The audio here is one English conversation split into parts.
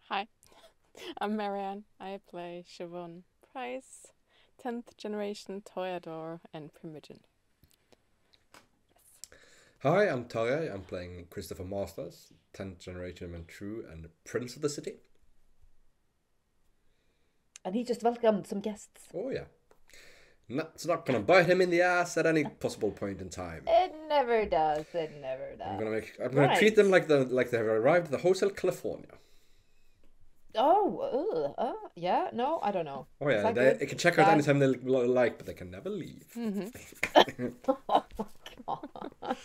Hi, I'm Marianne. I play Siobhan Price, 10th generation Toreador and Primogen. Hi, I'm Tarjei. I'm playing Christopher Masters, 10th generation Manchu and Prince of the City. And he just welcomed some guests. Oh yeah. It's not gonna bite him in the ass at any possible point in time. It never does. It never I'm does. gonna treat them like they have arrived at the Hotel California. Yeah. No, I don't know. Oh Is yeah, that good? they can check out Bad? anytime they like, but they can never leave. Oh, God.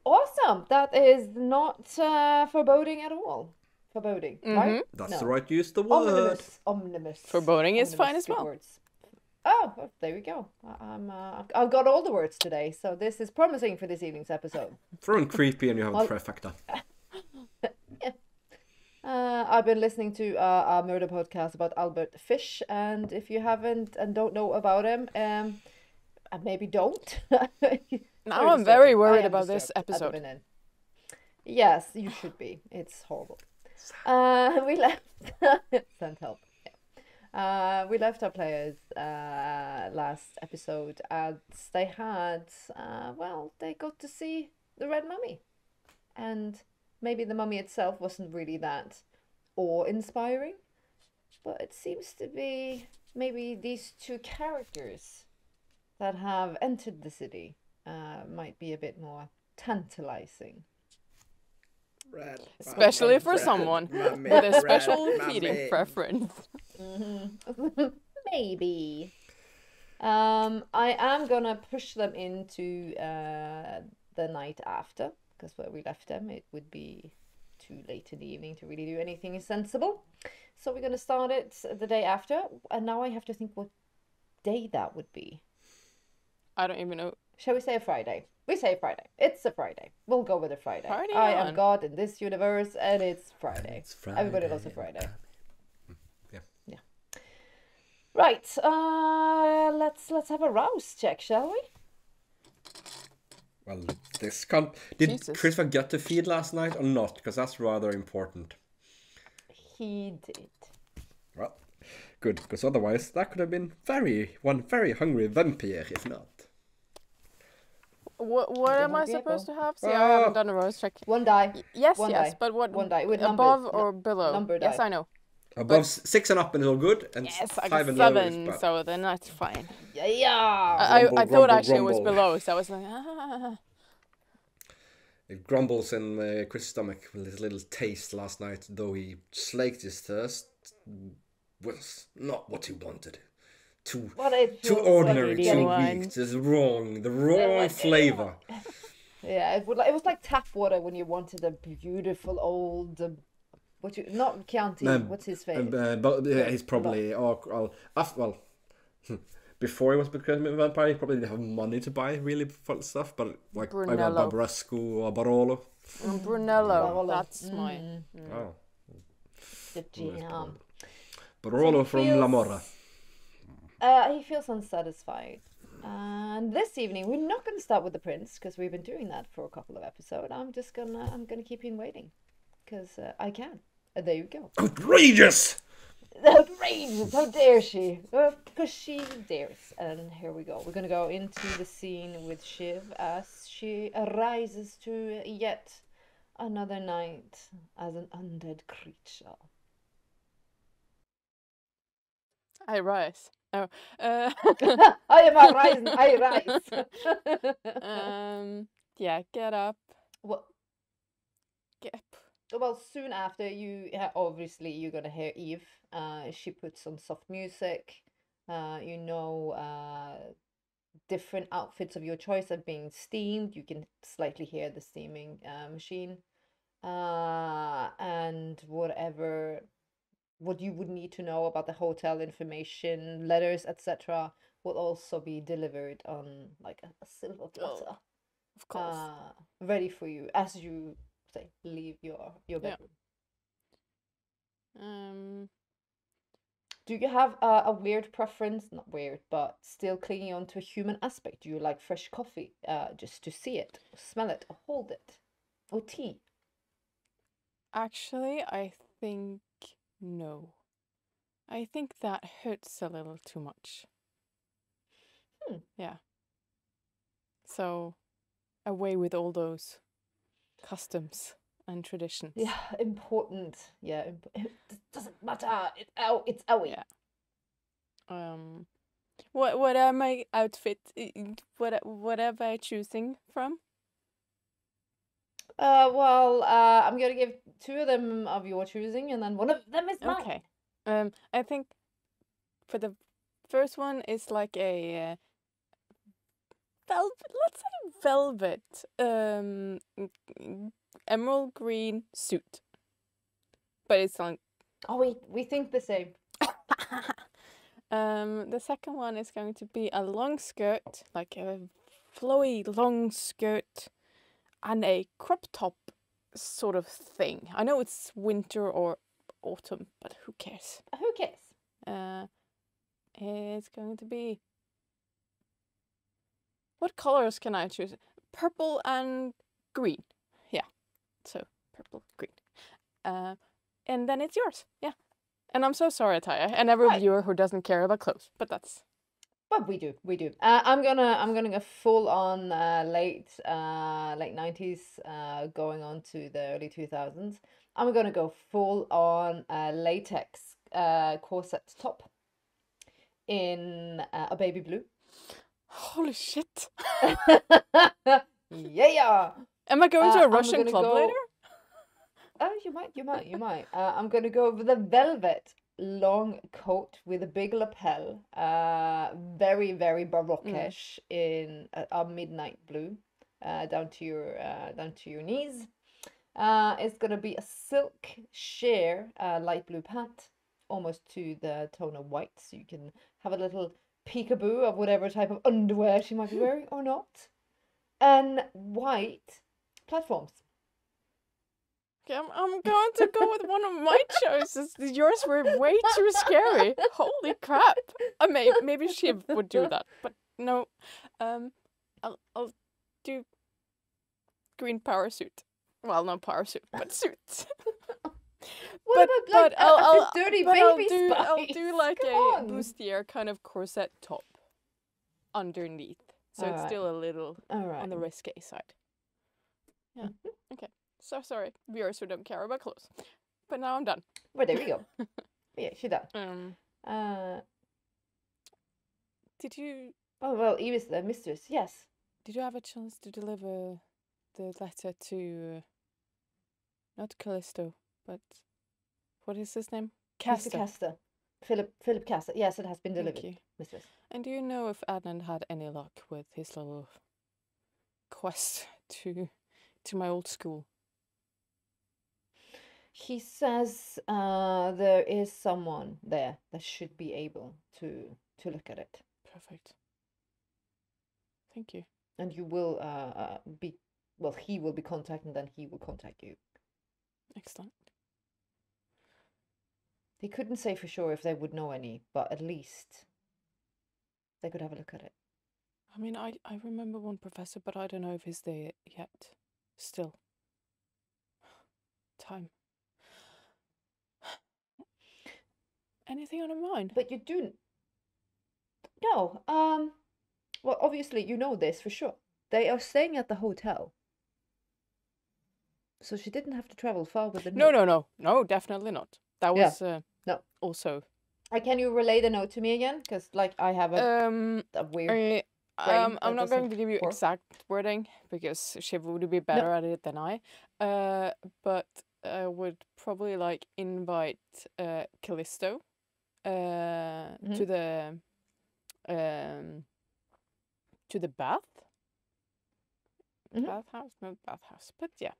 Awesome. That is not foreboding at all. Foreboding, right? That's No. the right use of the word. Omnibus. Foreboding is fine as Good well. words. Oh, well, there we go. I've got all the words today, so this is promising for this evening's episode. Throw in creepy and you have a Well- trifecta. I've been listening to a murder podcast about Albert Fish, and if you haven't and don't know about him, and maybe don't. Now I'm very worried about this disturbed at the episode. minute. Yes, you should be. It's horrible. We left. Send help. Yeah. We left our players last episode as they had, they got to see the Red Mummy, and maybe the mummy itself wasn't really that awe-inspiring, but it seems to be maybe these two characters that have entered the city might be a bit more tantalizing. Especially for someone with a special feeding preference. Maybe. I am gonna push them into the night after, because where we left them, it would be too late in the evening to really do anything sensible. So we're gonna start it the day after, and now I have to think what day that would be. I don't even know. Shall we say a Friday? We say Friday. It's a Friday. We'll go with a Friday. Friday I on. am God in this universe, and it's Friday. It's Friday. Everybody loves a Friday. Yeah. Right. Let's have a rouse check, shall we? Well, this can't. Did Jesus. Christopher get to feed last night or not? Because that's rather important. He did. Well, good, because otherwise that could have been one very hungry vampire, if not. What am I hungry supposed to apple. have? See, I haven't done a rose check. One die. Yes, One yes, die. but what? One die with above numbers. or below? number Yes, die. I know. Above 6 and up and it's all good, and Yes, I 5 got and low is 7, bad. so then that's fine. Yeah. I Grumble, thought grumble, actually it was grumble. below, so I was like, ah. It grumbles in Chris' stomach with his little taste last night, though he slaked his thirst. Was not what he wanted. Too ordinary, like too wine. weak. Just wrong. The wrong flavor. Yeah, it was like tap water when you wanted a beautiful old not Chianti. What's his face? He's probably before he was becoming a vampire, he probably didn't have money to buy really fun stuff, but like either Brunello. Barbaresco or Barolo. Brunello, Barolo. that's mine. Oh, The jam. Barolo he from feels- La Morra. He feels unsatisfied. And this evening we're not going to start with the prince, because we've been doing that for a couple of episodes. I'm gonna keep him waiting, because I can. And there you go. Outrageous! Outrageous! How dare she? Because she dares. And here we go. We're gonna go into the scene with Shiv as she arises to yet another night as an undead creature. I rise. Oh, I am arising. I rise. yeah, get up. Well, Get up. well, soon after obviously you're gonna hear Eve. She puts on soft music. Different outfits of your choice are being steamed. You can slightly hear the steaming machine. And what you would need to know about the hotel information, letters, etc., will also be delivered on like a silver platter, Of course. ready for you as you say leave your bedroom. Do you have a weird preference? Not weird, but still clinging on to a human aspect? Do you like fresh coffee, just to see it, smell it, or hold it, or tea? Actually, I think no. I think that hurts a little too much. Yeah. So, away with all those customs and traditions. Yeah, important. Yeah, it doesn't matter. It's owie. Yeah. What are my outfit? What am I choosing from? Well, I'm gonna give 2 of them of your choosing, and then one of them is mine. Okay. I think for the first one is like a velvet. Let's say velvet. Emerald green suit. But it's on. Oh, we think the same. The second one is going to be a long skirt, like a flowy long skirt, and a crop top sort of thing. I know it's winter or autumn, but who cares? Who cares? It's going to be. What colors can I choose? Purple and green. Yeah, so purple, green. And then it's yours. Yeah. And I'm so sorry, Taya, and every viewer who doesn't care about clothes, but that's. But we do. I'm gonna go full on late 90s, going on to the early 2000s. I'm gonna go full on latex corset top in a baby blue. Holy shit! Yeah. Am I going to a Russian club later? Oh, you might. I'm gonna go with the velvet long coat with a big lapel, very, very barockish in a midnight blue, down to your knees. It's gonna be a silk sheer light blue pant, almost to the tone of white, so you can have a little peekaboo of whatever type of underwear she might be wearing or not, and white platforms. Okay, I'm going to go with one of my choices. Yours were way too scary. Holy crap! Maybe she would do that, but no. I'll do green power suit. Well, not power suit, but suit. What about a dirty baby spice? I'll do like a bustier kind of corset top underneath, so it's still a little on the risque side. Yeah. Okay. So sorry, viewers who don't care about clothes. But now I'm done. Well, there we go. Yeah, she's done. Did you... Oh, well, Eve is the mistress, yes. Did you have a chance to deliver the letter to... Not Callisto, but... What is his name? Castor. Mr. Castor. Philip Castor. Yes, it has been delivered, Thank you. mistress. And do you know if Adnan had any luck with his little quest to my old school? He says there is someone there that should be able to look at it. Perfect. Thank you. And you will he will be contacted, then he will contact you. Excellent. They couldn't say for sure if they would know any, but at least they could have a look at it. I mean, I remember one professor, but I don't know if he's there yet. Still. Time. Anything on your mind? But you do... No. Well, obviously, you know this for sure. They are staying at the hotel. So she didn't have to travel far with the note. No, definitely not. That was no. Also. Can you relay the note to me again? Because like I have a weird. I'm not going to give you exact wording because she would be better at it than I. But I would probably like invite Callisto to the bath. Bathhouse, not bathhouse, but yeah.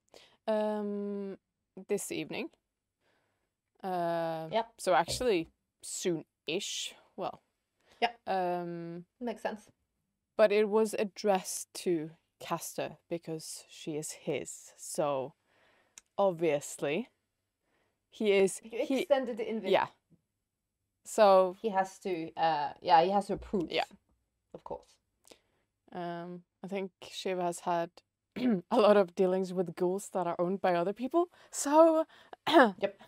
This evening. So actually soon-ish. Well. Yeah. Makes sense. But it was addressed to Castor because she is his. So obviously he is. You extended the invitation. Yeah. So he has to. He has to approve. Yeah. Of course. I think Shiva has had a lot of dealings with ghouls that are owned by other people. So, Yep.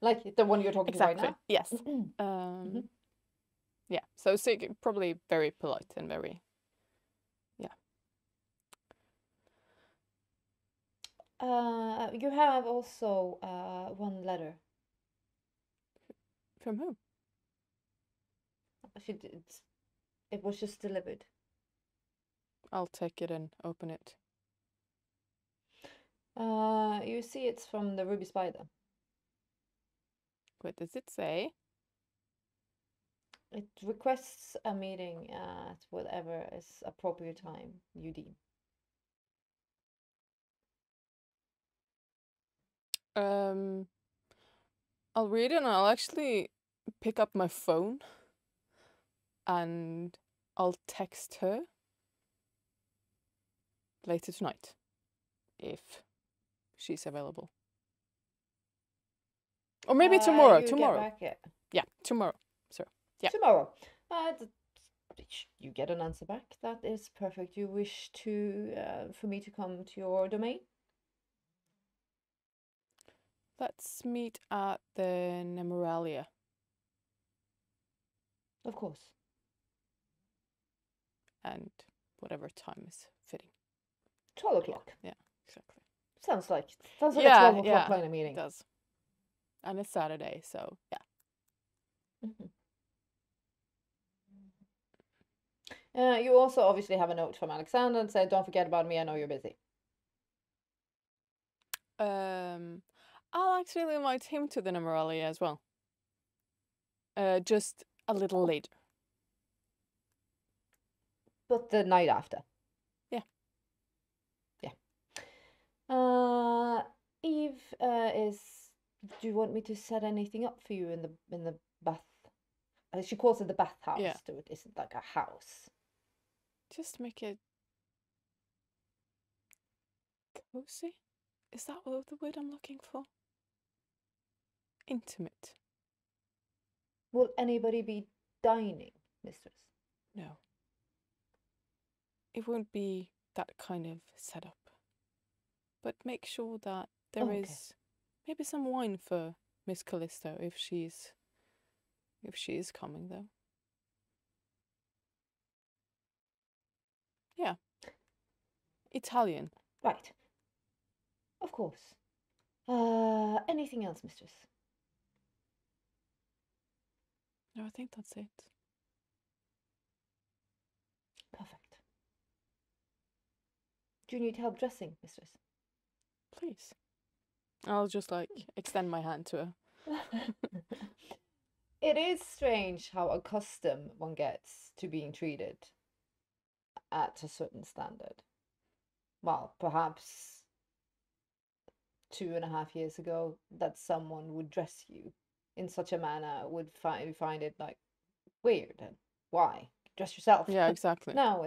Like the one you're talking to right exactly. now? Yes. Yeah. So probably very polite and very. Yeah. You have also one letter. From whom? It was just delivered. I'll take it and open it. You see, it's from the Ruby Spider. What does it say? It requests a meeting at whatever is appropriate time you deem. I'll read it and I'll actually pick up my phone and I'll text her later tonight if she's available. Or maybe tomorrow. Tomorrow. Get back Yeah, tomorrow. So, yeah. Tomorrow. You get an answer back. That is perfect. You wish to for me to come to your domain? Let's meet at the Nemoralia. Of course. And whatever time is fitting. 12 o'clock. Yeah, exactly. Sounds like a 12 o'clock kind of meeting. It does. And it's Saturday, so yeah. You also obviously have a note from Alexander and said, "Don't forget about me. I know you're busy." I'll actually invite him to the Nemoralia as well. Just a little later. But the night after. Yeah. Yeah. Eve is. Do you want me to set anything up for you in the bath? She calls it the bathhouse. Yeah. So it isn't like a house. Just make it cozy. Is that the word I'm looking for? Intimate. Will anybody be dining, mistress? No. It won't be that kind of setup. But make sure that there is maybe some wine for Miss Callisto if she is coming though. Yeah. Italian. Right. Of course. Anything else, mistress? No, I think that's it. Perfect. Do you need help dressing, mistress? Please. I'll just extend my hand to her. It is strange how accustomed one gets to being treated at a certain standard. Well, perhaps 2.5 years ago, that someone would dress you in such a manner would find it weird and why dress yourself. Yeah, exactly. No,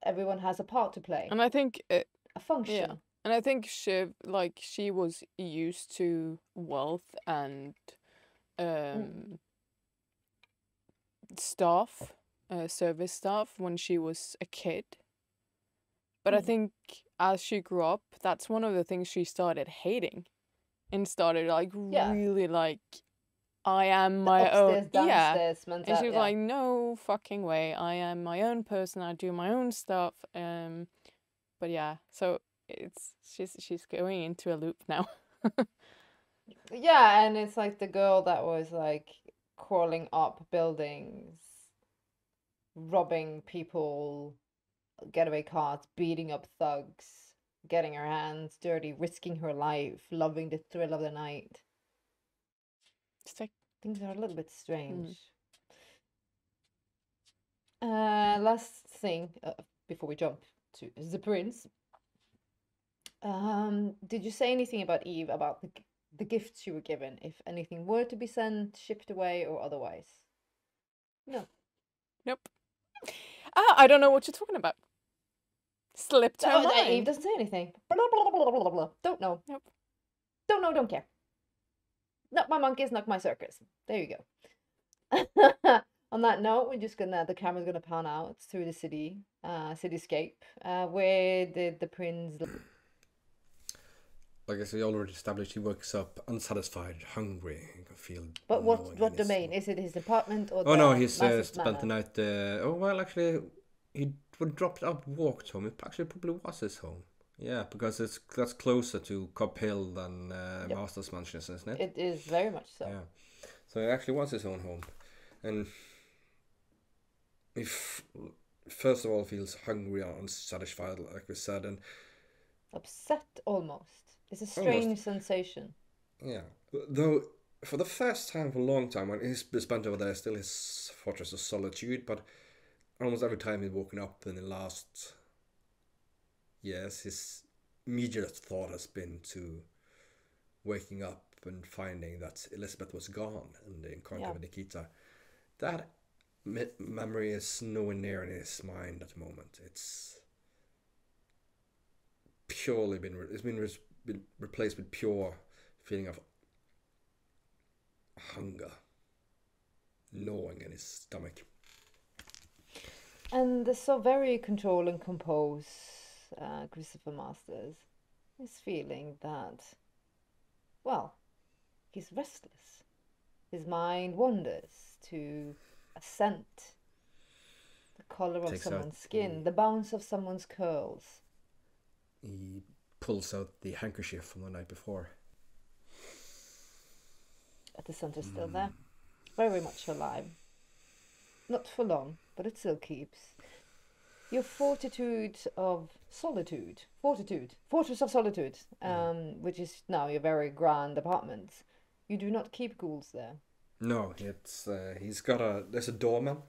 everyone has a part to play. And I think a function. Yeah. And I think she was used to wealth and staff, service staff when she was a kid. But I think as she grew up, that's one of the things she started hating and started really I am my own. Downstairs, and she was like, no fucking way. I am my own person. I do my own stuff. But yeah, so she's going into a loop now. Yeah, and it's like the girl that was crawling up buildings, robbing people, getaway cars, beating up thugs, getting her hands dirty, risking her life, loving the thrill of the night. Things are a little bit strange. Last thing before we jump to the prince. Did you say anything about Eve about the gifts you were given? If anything were to be sent, shipped away, or otherwise? No. Nope. I don't know what you're talking about. Slipped her mind. Eve doesn't say anything. Blah, blah, blah, blah, blah, blah. Don't know. Nope. Don't know, don't care. Not my monkeys, not my circus. There you go. On that note, the camera's gonna pan out through the cityscape, where the prince. Like I said, we already established, he wakes up unsatisfied, hungry. He can feel. But what domain is it? His apartment or? Oh no, he's Master's spent the night. Actually, he dropped up, walked home. It actually probably was his home. Yeah, because that's closer to Cobb Hill than Master's Mansion, isn't it? It is very much so. Yeah, so it actually was his own home, and he first of all feels hungry and unsatisfied, like we said, and upset almost. It's a strange sensation. Yeah, though for the first time for a long time, when he's spent over there, still his fortress of solitude, but almost every time he's woken up in the last years, his immediate thought has been to waking up and finding that Elizabeth was gone and the encounter with Nikita. That memory is nowhere near in his mind at the moment. It's purely been replaced with pure feeling of hunger, gnawing in his stomach. And the so very control and compose Christopher Masters is feeling that, well, he's restless. His mind wanders to a scent, the color of someone's skin, the bounce of someone's curls. He pulls out the handkerchief from the night before. At the centre's still there, very much alive. Not for long, but it still keeps. Your fortress of solitude, which is now your very grand apartment. You do not keep ghouls there. No, it's there's a doorman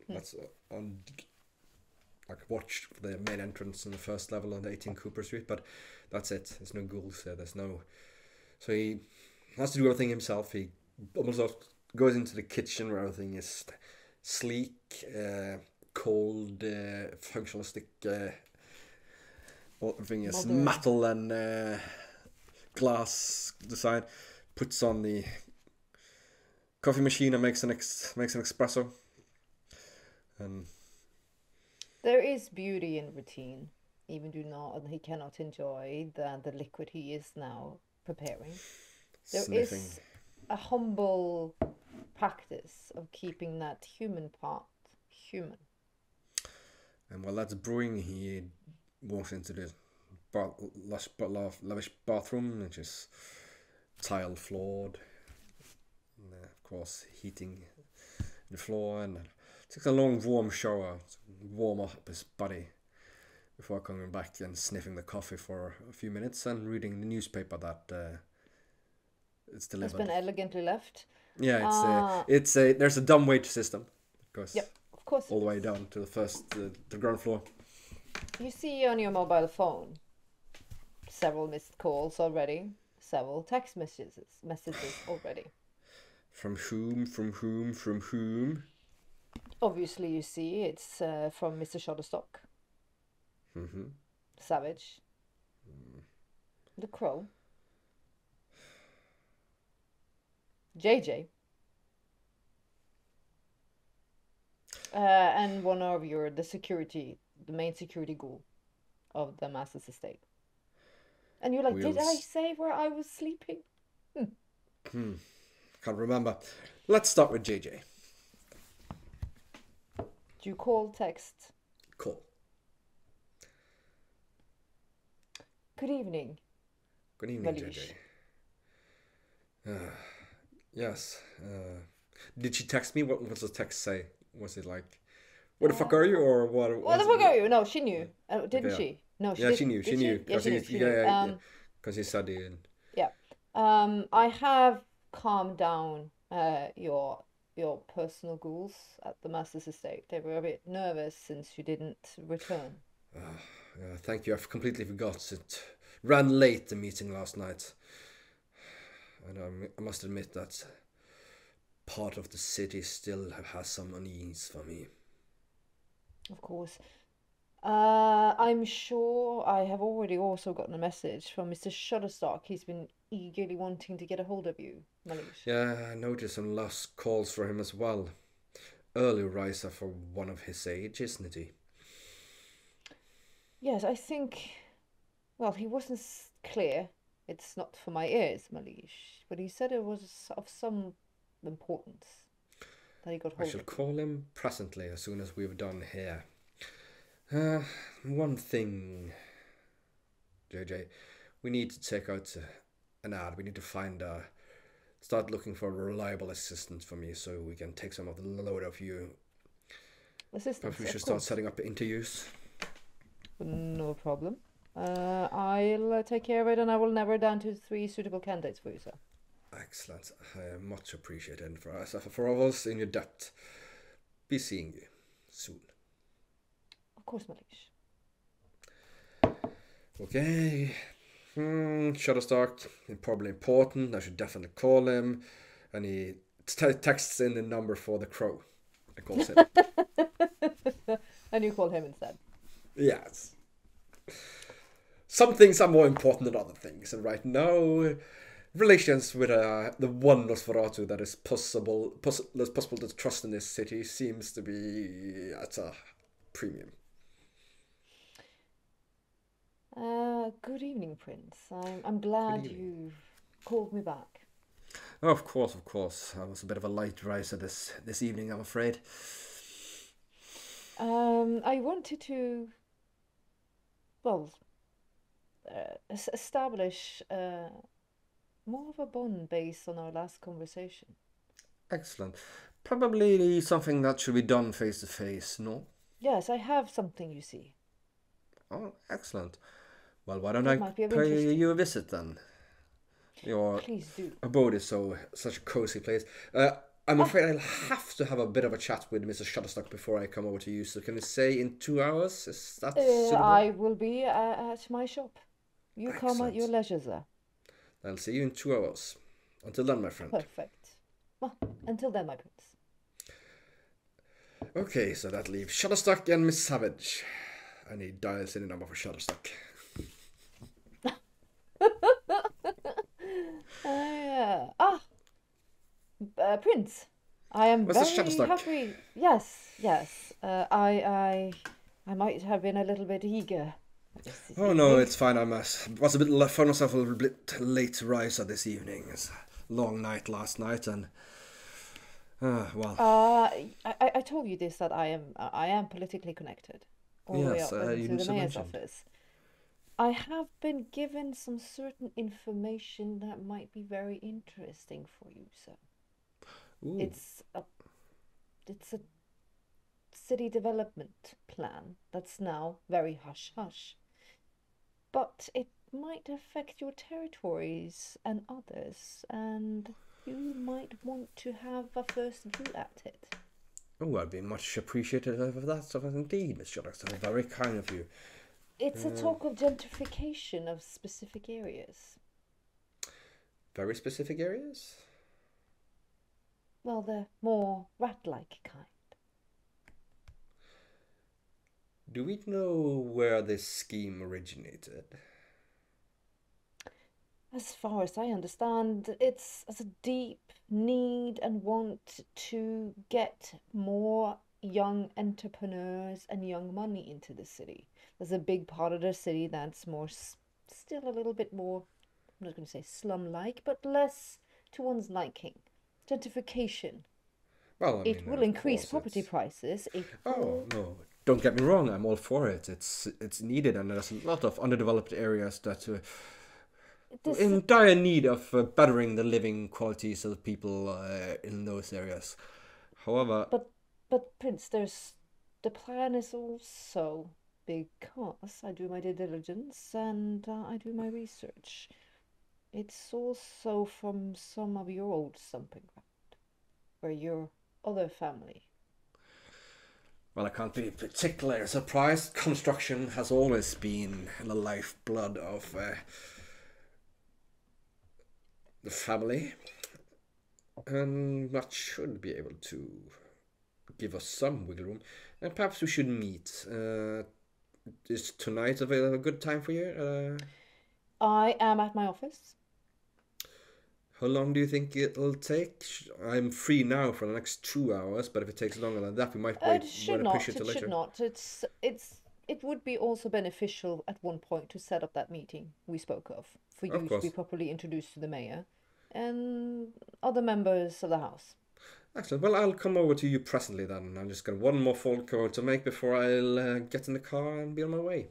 that's on like watch for the main entrance on the first level on the 18 Cooper Street, but that's it. There's no ghouls there. So he has to do everything himself. He almost goes into the kitchen where everything is sleek, cold, functionalistic. Everything is metal and glass design. Puts on the coffee machine and makes an espresso. And there is beauty in routine, even he cannot enjoy the liquid he is now preparing. There is a humble practice of keeping that human part human. And while that's brewing, he walks into the lavish bathroom, which is tile floored, and, of course heating the floor, and takes a long warm shower to warm up his body before coming back and sniffing the coffee for a few minutes and reading the newspaper that it's delivered. It's been elegantly left. Yeah, there's a dumb wage system. Yep, of course. All the way down to the ground floor. You see on your mobile phone several missed calls already, several text messages already. From whom? Obviously, you see it's from Mr. Shutterstock. Mm-hmm. Savage. The Crow. JJ. And one of the main security ghoul of the Master's estate. And you're like, did I say where I was sleeping? Can't remember. Let's start with JJ. Do you call, text? Call. Good evening. Good evening, Malish. JJ. Yes. Did she text me? What was the text say? Was it like, "Where the fuck are you?" or what? Where the fuck are you? No, she knew, didn't she? No, she. Yeah, didn't. she knew. Did She knew. Yeah. Because he said it. Yeah. I have calmed down your personal ghouls at the Master's estate. They were a bit nervous since you didn't return. Thank you. I completely forgot. It ran late, the meeting last night. And I must admit that part of the city still has some unease for me. Of course. I'm sure I have already also gotten a message from Mr. Shutterstock. He's been eagerly wanting to get a hold of you, Malish. Yeah, I noticed some last calls for him as well. early riser for one of his age, isn't he? Yes, I think. Well, he wasn't clear. It's not for my ears, Malish, but he said it was of some importance that he got I hold shall of. call him presently as soon as we've done here. One thing, JJ, we need to check out an ad. We need to start looking for a reliable assistant for me so we can take some of the load off you. Assistance, Perhaps we of should start course. setting up interviews. No problem. I'll take care of it, and I will narrow down to 3 suitable candidates for you, sir. Excellent. Much appreciated for all of us in your debt. Be seeing you soon. Of course, Malish. Okay. Shutterstock, probably important. I should definitely call him. And he texts in the number for the crow. I call him. And you call him instead. Yes. Some things are more important than other things. And right now, relations with the one Nosferatu that is possible to trust in this city seems to be at a premium. Good evening, Prince. I'm glad you called me back. Oh, of course. I was a bit of a light riser this evening, I'm afraid. I wanted to, well, establish more of a bond based on our last conversation. Excellent. Probably something that should be done face to face, no? Yes, I have something, you see. Oh, excellent. Well, why don't That I might be of pay interest to you a visit then? Your Please do. abode is such a cozy place. I'm afraid I'll have to have a bit of a chat with Mr. Shutterstock before I come over to you. So can you say in 2 hours? Is that suitable? I will be at my shop. You come at Excellent. your leisure, sir. I'll see you in 2 hours. Until then, my friend. Perfect. Well, until then, my prince. Okay, so that leaves Shutterstock and Miss Savage. And he dials in the number for Shutterstock. Prince, I am What's the very Shutterstock? happy. Yes. I might have been a little bit eager. Oh no, it's fine. I was a bit found myself a little bit late riser this evening. It's a long night last night, and well. I told you this, that I am politically connected. All the way Yes, up you into the also mayor's mentioned. office. I have been given some certain information that might be very interesting for you, sir. Ooh. It's a city development plan that's now very hush-hush. But it might affect your territories and others, and you might want to have a first view at it. Oh, I'd be much appreciative of that stuff indeed, Miss Shutterstock. That's very kind of you. It's a talk of gentrification of specific areas. Very specific areas? Well, the more rat-like kind. Do we know where this scheme originated? As far as I understand, it's a deep need and want to get more young entrepreneurs and young money into the city. There's a big part of the city that's more, still a little bit more, I'm not going to say slum-like, but less to one's liking. Gentrification. Well, I mean, It will of increase course property it's- prices. It Oh, will... no. Don't get me wrong, I'm all for it. It's needed, and there's a lot of underdeveloped areas that in dire need of bettering the living qualities of the people in those areas. However, But Prince, the plan is also, because I do my due diligence and I do my research. It's also from some of your old stomping ground, where your other family. well, I can't be particularly surprised. Construction has always been the lifeblood of the family, and that should be able to give us some wiggle room. And perhaps we should meet. Is tonight a good time for you? I am at my office. How long do you think it'll take? I'm free now for the next 2 hours, but if it takes longer than that, we might wait. It should Push it not. to It later. should not. It would be also beneficial at one point to set up that meeting we spoke of for you to be properly introduced to the mayor and other members of the house. Excellent. Well, I'll come over to you presently then. I'm just got one more phone call to make before I'll get in the car and be on my way.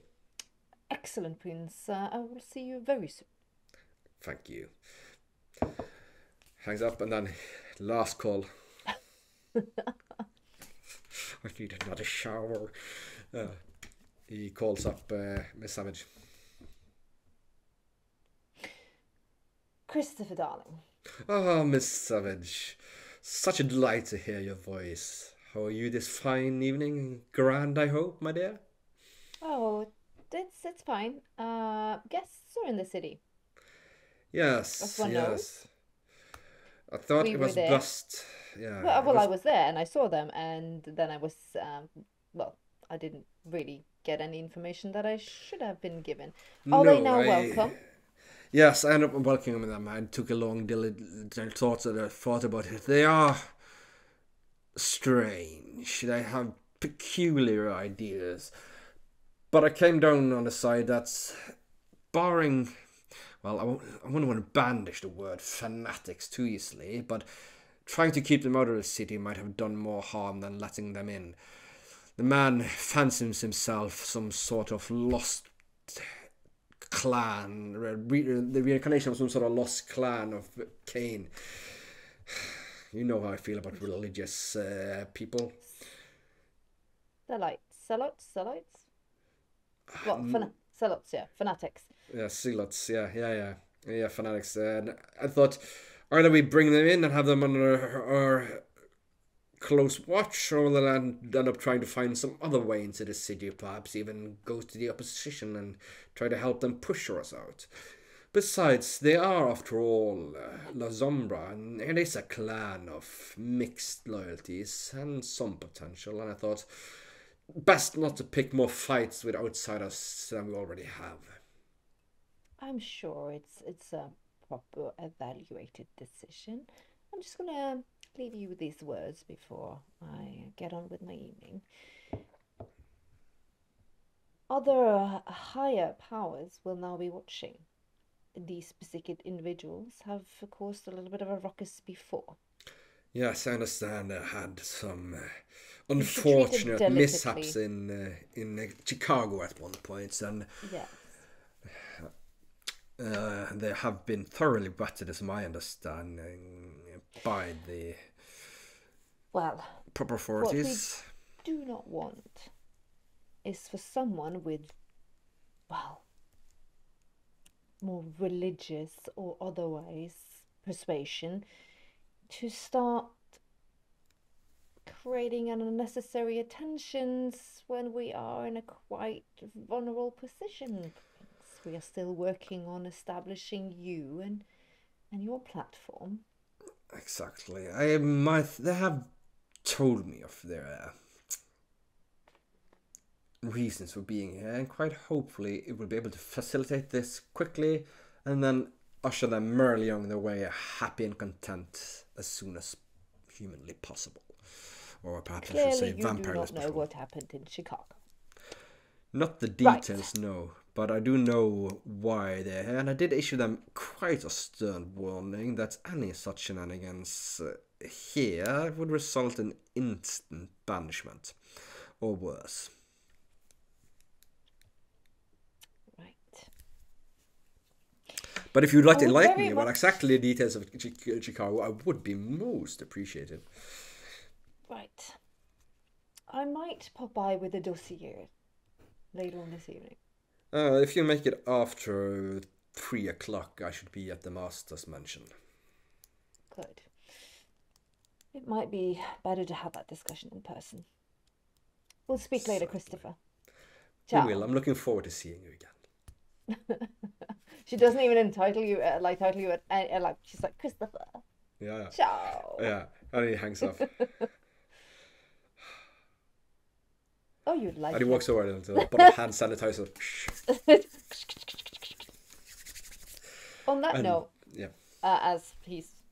Excellent, Prince. I will see you very soon. Thank you. Hangs up and then last call. I need another shower. He calls up Miss Savage. Christopher, darling. Oh, Miss Savage. Such a delight to hear your voice. How are you this fine evening? Grand, I hope, my dear? Oh, it's fine. Guests are in the city. Yes, yes. Knows. I thought it was best. Yeah. Well, I was there and I saw them, and then I was, I didn't really get any information that I should have been given. Are they now welcome? Yes, I ended up welcoming them. I took a long, diligent thought about it. They are strange. They have peculiar ideas. But I came down on the side that's barring... Well, I wouldn't want to bandish the word fanatics too easily, but trying to keep them out of the city might have done more harm than letting them in. The man fancies himself some sort of lost clan, the reincarnation of some sort of lost clan of Cain. You know how I feel about religious people. Zealots? What? Zealots, yeah. Fanatics. Yeah, zealots, yeah, fanatics. And I thought, either we bring them in and have them under our close watch, or we'll end up trying to find some other way into the city, perhaps even go to the opposition and try to help them push us out. Besides, they are, after all, La Sombra, and it is a clan of mixed loyalties and some potential, and I thought, best not to pick more fights with outsiders than we already have. I'm sure it's a proper evaluated decision. I'm just gonna leave you with these words before I get on with my evening. Other higher powers will now be watching. These specific individuals have caused a little bit of a ruckus before. Yes, I understand. I had some unfortunate mishaps in Chicago at one point, and yes. They have been thoroughly vetted, as my understanding, by the proper authorities. What we do not want is for someone with, more religious or otherwise persuasion to start creating unnecessary attentions when we are in a quite vulnerable position. We are still working on establishing you and your platform. Exactly. They have told me of their reasons for being here, and quite hopefully it will be able to facilitate this quickly and then usher them merrily on their way, happy and content as soon as humanly possible. Or perhaps Clearly, I should say you Vampire do not the know Masquerade. what happened in Chicago. Not the details, no, but I do know why they're here, and I did issue them quite a stern warning that any such shenanigans here would result in instant banishment, or worse. Right. But if you'd like to enlighten me about exactly the details of Chicago, I would be most appreciated. Right. I might pop by with a dossier later on this evening. If you make it after 3 o'clock, I should be at the Master's Mansion. Good. It might be better to have that discussion in person. We'll speak later, Christopher. Ciao. We will. I'm looking forward to seeing you again. She doesn't even title you she's like, Christopher. Yeah. Ciao. Yeah. And he hangs up. Oh, you'd like And he walks over to the bottle of hand sanitizer. On that note, yeah. as he's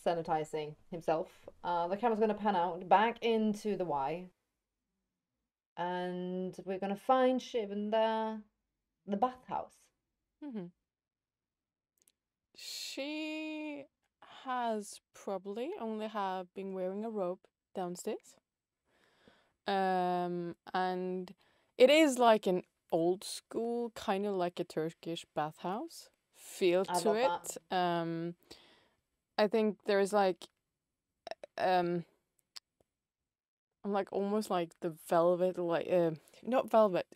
sanitizing himself. The camera's gonna pan out back into the Y, and we're gonna find Shiv in the bathhouse. Mm-hmm. She has probably only have been wearing a robe downstairs. And it is like an old school, kind of like a Turkish bathhouse feel I to love it. I think there's like I'm like almost like the velvet, like not velvet,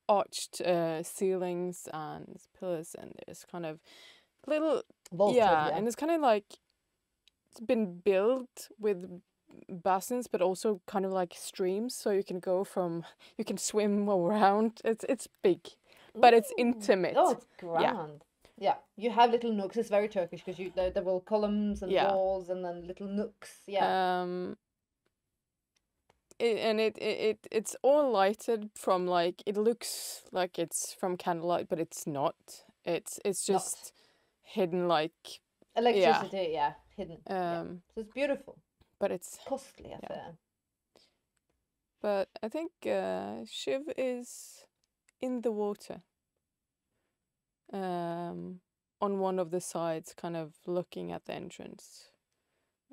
arched ceilings and pillars, and there's kind of little Vaulted, yeah. and it's kind of like it's been built with basins, but also kind of like streams, so you can swim around. It's big, but it's intimate. Oh, it's grand. Yeah, you have little nooks. It's very Turkish because there were columns and walls and then little nooks. Yeah. It's all lighted from like it looks like it's from candlelight, but it's not. It's just hidden like electricity. Yeah, hidden. So it's beautiful. But it's costly affair. But I think Shiv is in the water. On one of the sides, kind of looking at the entrance.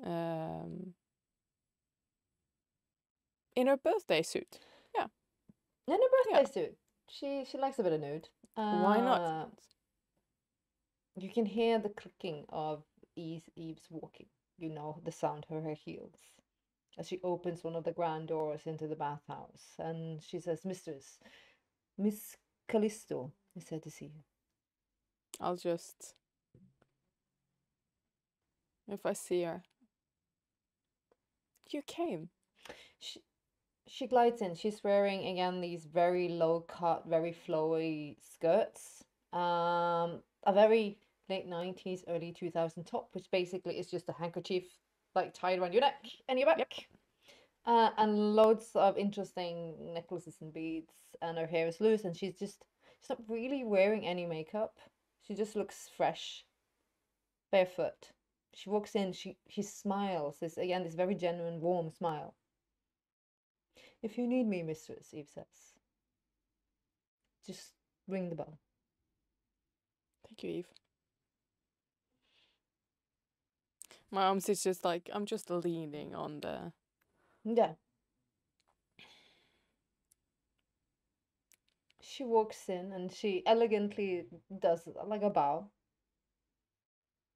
In her birthday suit. Yeah. In her birthday suit. She likes a bit of nude. Why not? You can hear the clicking of Eve's walking. You know the sound of her heels as she opens one of the grand doors into the bathhouse, and she says, Miss Callisto is sad to see you. I'll just, if I see her. You came. She glides in. She's wearing again these very low cut, very flowy skirts. A very late 90s, early 2000 top, which basically is just a handkerchief like tied around your neck and your back. Yep. And loads of interesting necklaces and beads, and her hair is loose, and she's not really wearing any makeup. She just looks fresh, barefoot. She walks in, she smiles, this very genuine, warm smile. If you need me, mistress, Eve says, just ring the bell. Thank you, Eve. My arms is just like, I'm just leaning on the... Yeah. She walks in and she elegantly does like a bow.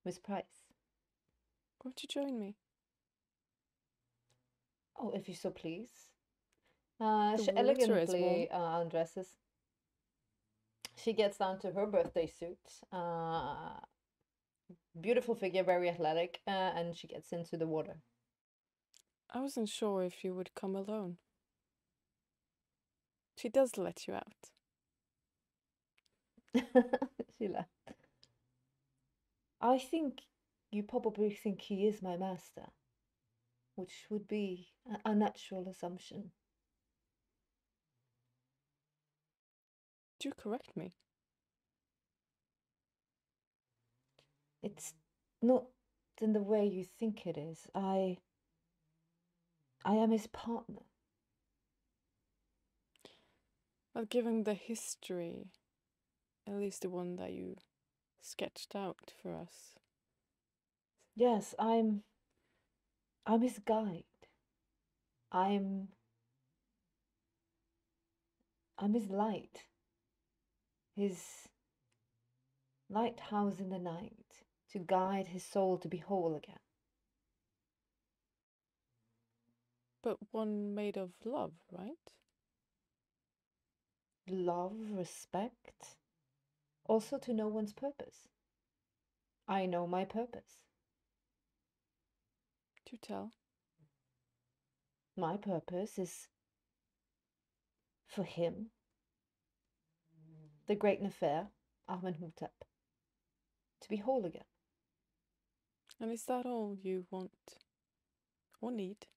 Miss Price. Won't you join me? Oh, if you so please. She elegantly undresses. She gets down to her birthday suit. Beautiful figure, very athletic, and she gets into the water. I wasn't sure if you would come alone. She does let you out. She laughed. I think you probably think he is my master, which would be a natural assumption. Do correct me. It's not in the way you think it is. I am his partner. Well, given the history, at least the one that you sketched out for us. Yes, I'm his guide. I'm his light. His lighthouse in the night, to guide his soul to be whole again. But one made of love, right? Love, respect, also to know one's purpose. I know my purpose. Do tell. My purpose is for him, the great Nefer, Amenhotep, to be whole again. And is that all you want or need?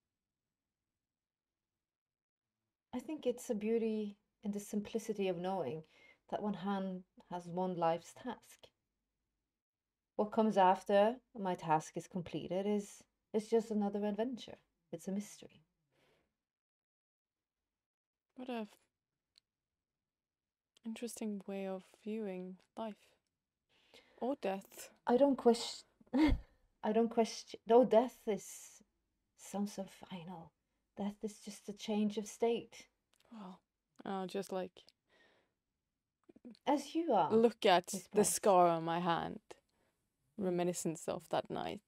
I think it's a beauty in the simplicity of knowing that one hand has one life's task. What comes after my task is completed is just another adventure. It's a mystery. What a interesting way of viewing life. Or death. I don't question. Though death sounds so final. Death is just a change of state. Well, I'll just like As you are. look at Miss the Price. scar on my hand. Reminiscence of that night.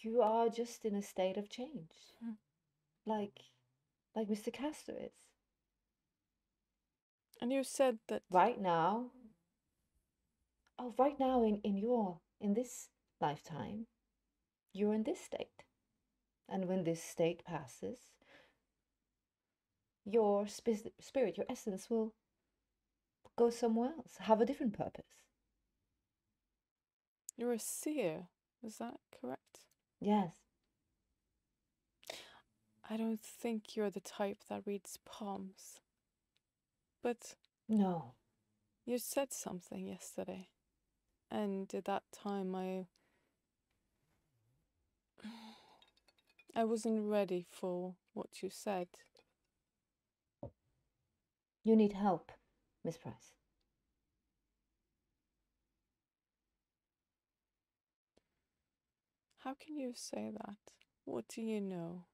You are just in a state of change. Mm. Like Mr. Castor is. And you said that Right now. Oh, right now in this lifetime, you're in this state. And when this state passes, your spirit, your essence will go somewhere else, have a different purpose. you're a seer. Is that correct? Yes. I don't think you're the type that reads palms. But No. you said something yesterday. And at that time I wasn't ready for what you said. You need help, Miss Price. How can you say that? What do you know?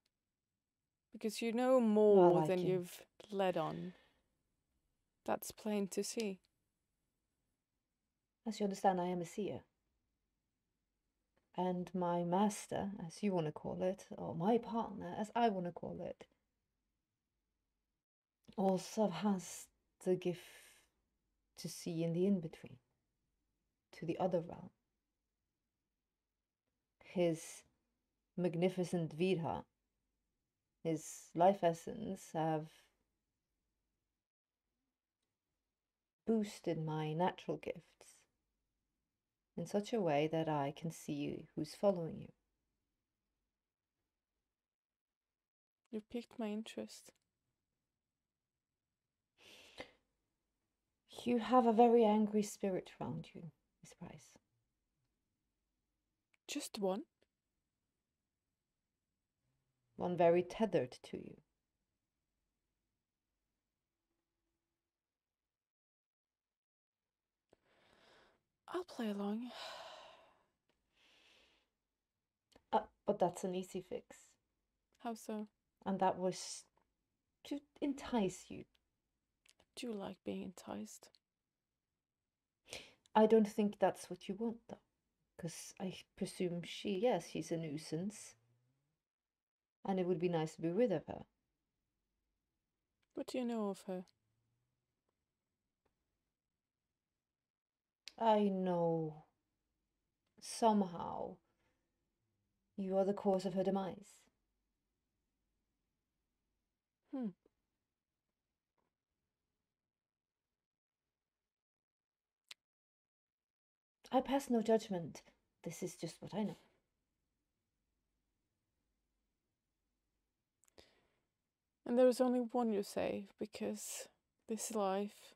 Because you know more Well, I than can- you've led on. That's plain to see. As you understand, I am a seer. And my master, as you want to call it, or my partner, as I want to call it, also has the gift to see in the in-between, to the other realm. His magnificent Vidha, his life essence have boosted my natural gifts in such a way that I can see who's following you. You piqued my interest. You have a very angry spirit around you, Miss Price. Just one? One very tethered to you. I'll play along. But that's an easy fix. How so? And that was to entice you. I do like being enticed. I don't think that's what you want, though. Because I presume she's a nuisance. And it would be nice to be rid of her. What do you know of her? I know somehow you are the cause of her demise. I pass no judgment. This is just what I know. And there is only one, you say, because this life,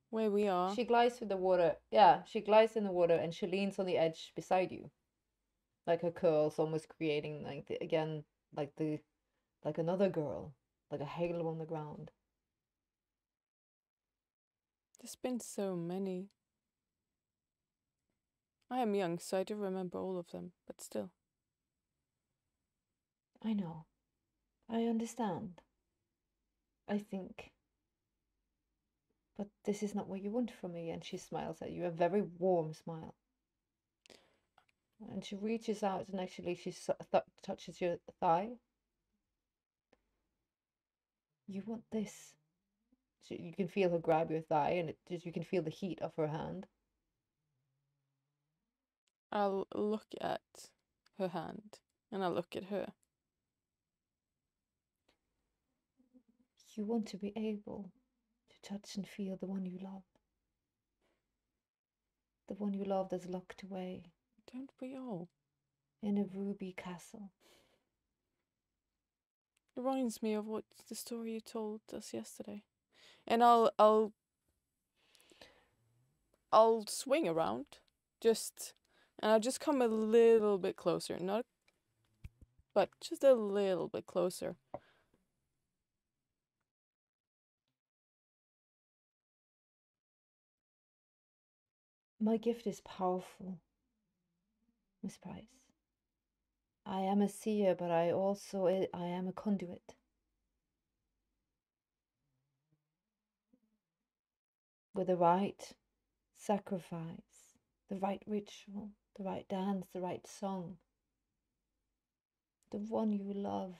where we are. She glides through the water. Yeah, she glides in the water and she leans on the edge beside you. Like her curls almost creating like another girl. Like a halo on the ground. There's been so many. I am young, so I don't remember all of them, but still. I know. I understand. I think. But this is not what you want from me. And she smiles at you, a very warm smile. And she reaches out and actually she touches your thigh. You want this. So you can feel her grab your thigh and you can feel the heat of her hand. I'll look at her hand and I'll look at her. You want to be able to touch and feel the one you love. The one you love that's locked away. Don't we all? In a ruby castle. It reminds me of what the story you told us yesterday. And I'll I'll swing around, and I'll just come a little bit closer, but just a little bit closer. My gift is powerful, Miss Price. I am a seer, but I am a conduit. With the right sacrifice, the right ritual, the right dance, the right song, the one you love.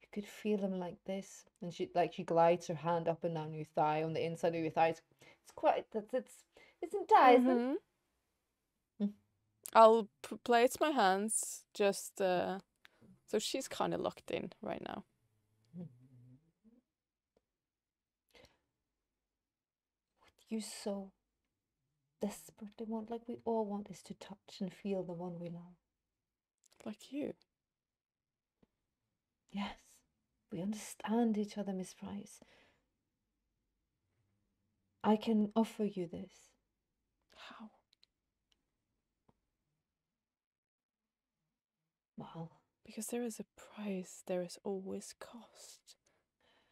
You could feel them like this, and she glides her hand up and down your thigh, on the inside of your thighs. It's quite it's enticing. I'll place my hands just so she's kind of locked in right now. What you so desperately want, like we all want, is to touch and feel the one we love. Like you. Yes, we understand each other, Miss Price. I can offer you this. How? Well, because there is a price, there is always cost.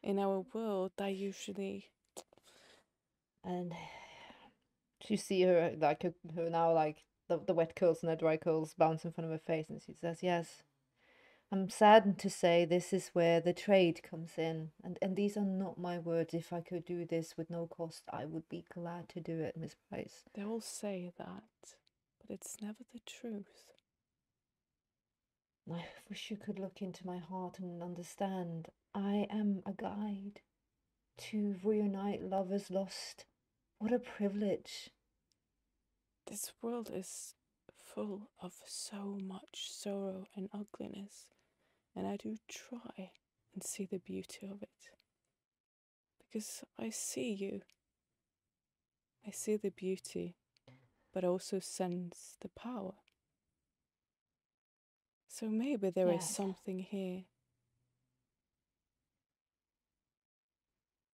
In our world, that usually... And you see her, like, her now, like, the wet curls and the dry curls bounce in front of her face, and she says, yes, I'm saddened to say this is where the trade comes in. And these are not my words. If I could do this with no cost, I would be glad to do it, Miss Price. They all say that, but it's never the truth. I wish you could look into my heart and understand. I am a guide to reunite lovers lost. What a privilege. This world is full of so much sorrow and ugliness, and I do try and see the beauty of it. Because I see you. I see the beauty, but also sense the power. So maybe there is something here.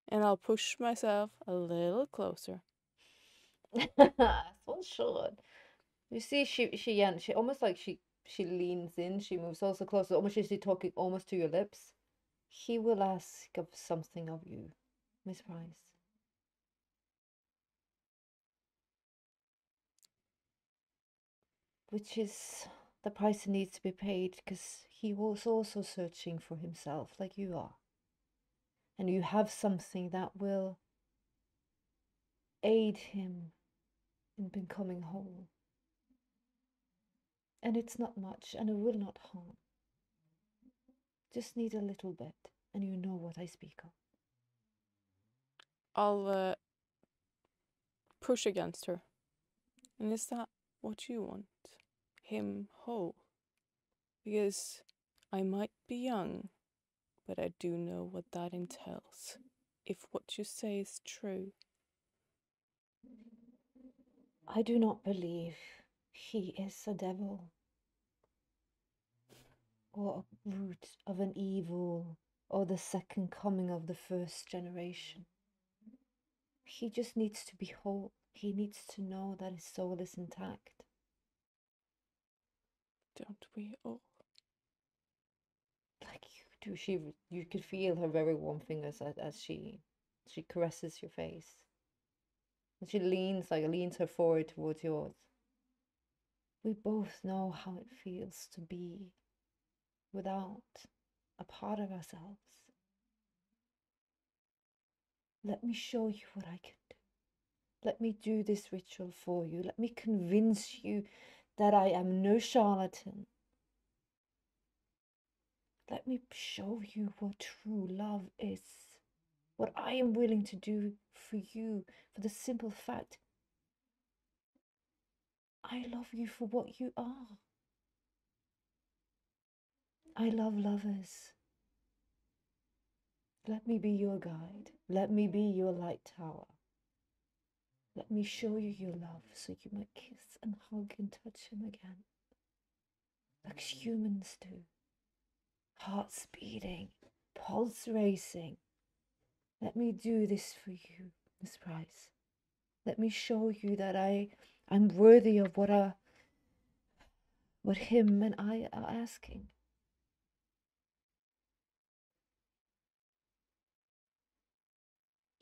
And I'll push myself a little closer. As one should. You see, she almost like she leans in, she moves also closer, almost as she's talking almost to your lips. He will ask of something of you, Miss Price. Which is the price that needs to be paid, because he was also searching for himself, like you are. And you have something that will aid him in becoming whole. And it's not much, and it will not harm. Just need a little bit, and you know what I speak of. I'll push against her. And is that what you want? Him whole? Because I might be young, but I do know what that entails. If what you say is true. I do not believe he is a devil, or a root of an evil, or the second coming of the first generation. He just needs to be whole. He needs to know that his soul is intact. Don't we all? Like you do. You could feel her very warm fingers as she caresses your face. And she leans her forward towards yours. We both know how it feels to be without a part of ourselves. Let me show you what I can do. Let me do this ritual for you. Let me convince you that I am no charlatan. Let me show you what true love is. What I am willing to do for you, for the simple fact I love you for what you are. I love lovers. Let me be your guide. Let me be your light tower. Let me show you your love so you might kiss and hug and touch him again. Like humans do. Hearts beating, pulse racing. Let me do this for you. Miss Price. Let me show you that I'm worthy of what him and I are asking.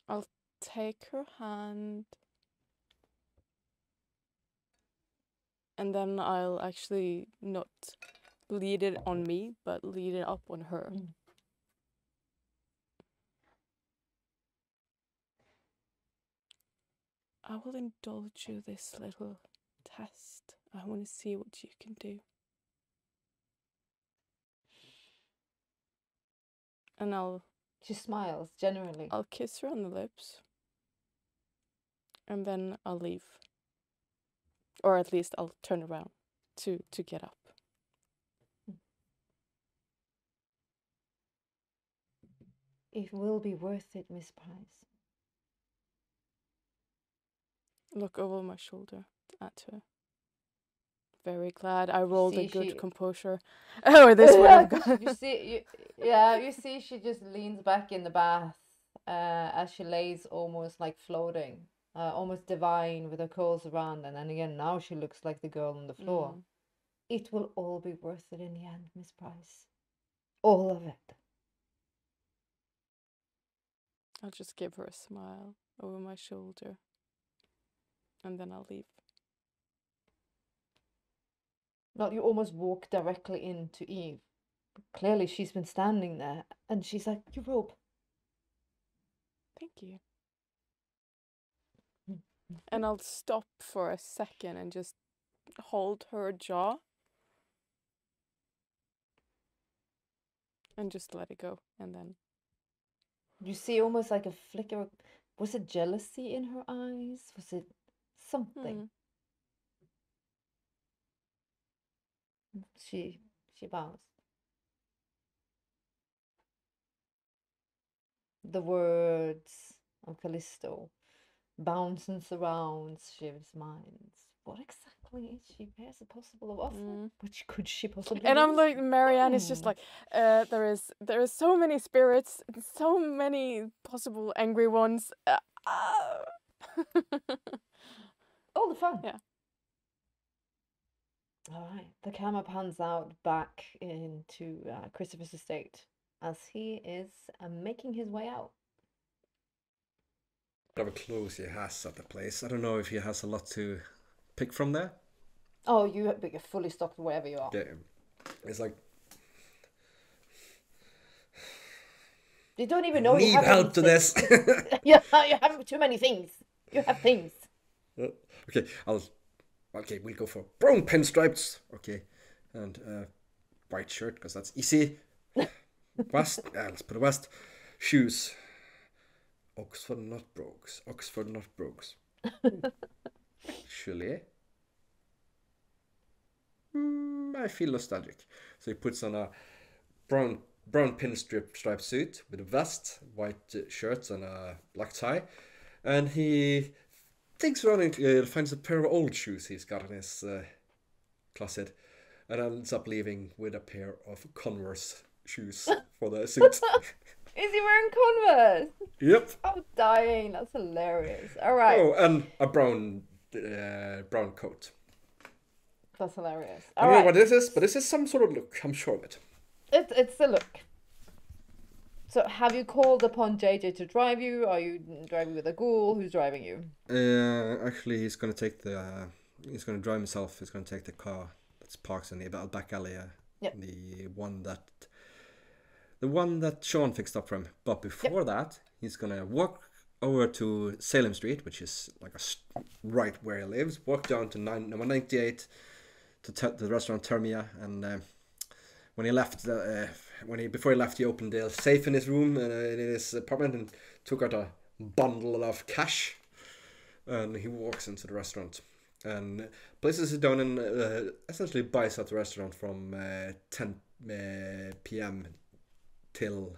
I'll take her hand. And then I'll actually not lead it on me, but lead it up on her. I will indulge you this little test. I want to see what you can do. And She smiles, genuinely. I'll kiss her on the lips. And then I'll leave. Or at least I'll turn around to get up. It will be worth it, Miss Price. Look over my shoulder at her. Very glad I rolled a good composure. Oh, this way. You see she just leans back in the bath as she lays almost like floating, almost divine with her curls around, and then again now she looks like the girl on the floor. It will all be worth it in the end, Miss Price. All of it. I'll just give her a smile over my shoulder. And then I'll leave. Now you almost walk directly into Eve. Clearly she's been standing there and she's like, your robe. Thank you. And I'll stop for a second and just hold her jaw. And just let it go. And then you see almost like a flicker. Was it jealousy in her eyes? Was it something? She bows. The words of Callisto bounce and surrounds Shiv's mind. What exactly is she bears a possible offer? Which could she possibly And do? I'm like, Marianne is just like, there is so many spirits, so many possible angry ones. All the fun. Yeah. All right. The camera pans out back into Christopher's estate as he is making his way out. Whatever clothes he has at the place. I don't know if he has a lot to pick from there. Oh, you're fully stocked wherever you are. Yeah. It's like... You don't even know need you have help to this. you have too many things. You have things. Okay, we'll go for brown pinstripes. Okay, and white shirt because that's easy. Vest. Let's put a vest. Shoes. Oxford not brogues. Actually, I feel nostalgic. So he puts on a brown pinstripe suit with a vest, white shirts, and a black tie, and he thinks around and finds a pair of old shoes he's got in his closet, and ends up leaving with a pair of Converse shoes for the suit. Is he wearing Converse? Yep. I'm dying. That's hilarious. All right. Oh, and a brown coat. That's hilarious. I don't know what this is, but this is some sort of look. I'm sure of it. It's a look. So, have you called upon JJ to drive you? Are you driving with a ghoul? Who's driving you? Actually, he's gonna take he's gonna drive himself. He's gonna take the car that's parked in the back alley. Yep. The one that Sean fixed up for him. But before that, he's gonna walk over to Salem Street, which is like right where he lives. Walk down to number 98 to the restaurant Termia, and when he left, before he left, he opened the safe in his room in his apartment and took out a bundle of cash, and he walks into the restaurant and places it down and essentially buys at the restaurant from 10 p.m. till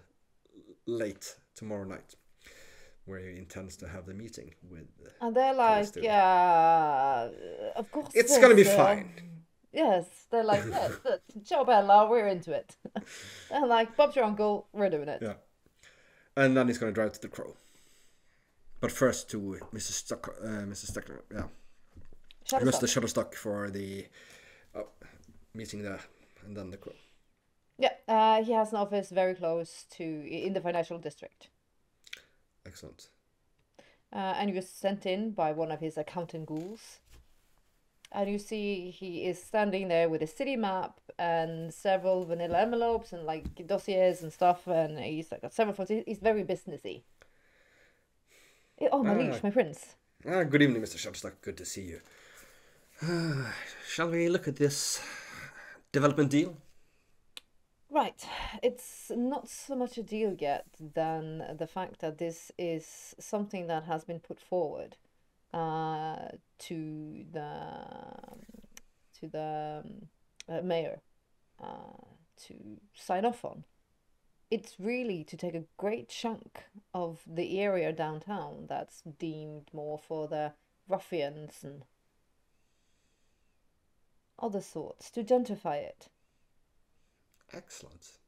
late tomorrow night, where he intends to have the meeting with. And they're like, of course, it's gonna be fine. Yes, they're like, yes, Ciao Bella, we're into it. They're like, Bob's your uncle, we're doing it. Yeah. And then he's going to drive to the Crow. But first to Mr. Stuck, yeah. Shutterstock. Mr. Shutterstock for the meeting there, and then the crew. Yeah, he has an office very close to in the financial district. Excellent. And he was sent in by one of his accountant ghouls. And you see he is standing there with a city map and several vanilla envelopes and like dossiers and stuff, and he's like got several photos. He's very businessy. Oh, my liege, my prince. Good evening, Mr. Shutterstock. Good to see you. Shall we look at this development deal? Right. It's not so much a deal yet than the fact that this is something that has been put forward to the mayor to sign off on. It's really to take a great chunk of the area downtown that's deemed more for the ruffians and other sorts, to gentrify it. Excellent.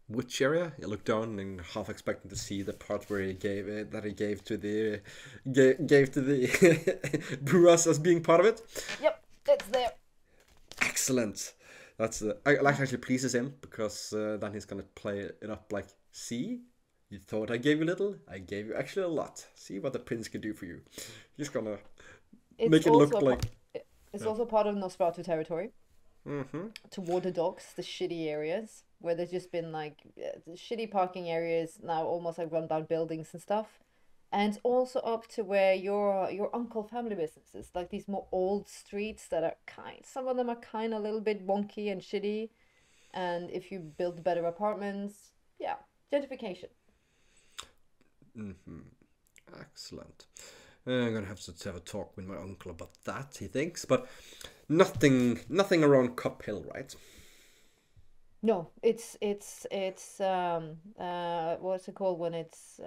Which area? You look down and half expecting to see the part where he gave to the Bruas as being part of it. Yep, it's there. Excellent. That's actually pleases him, because then he's gonna play it up like, see, you thought I gave you little, I gave you actually a lot. See what the prince can do for you. He's gonna make it look like. It's also part of Nosferatu territory. Mm-hmm. Toward the docks, the shitty areas where there's just been like shitty parking areas now, almost like run down buildings and stuff, and also up to where your uncle family businesses, like these more old streets that are some of them are kind of a little bit wonky and shitty, and if you build better apartments, yeah, gentrification. Mm-hmm. Excellent. I'm gonna have to have a talk with my uncle about that, he thinks, but nothing around Cup Hill, right? No, it's what's it called when it's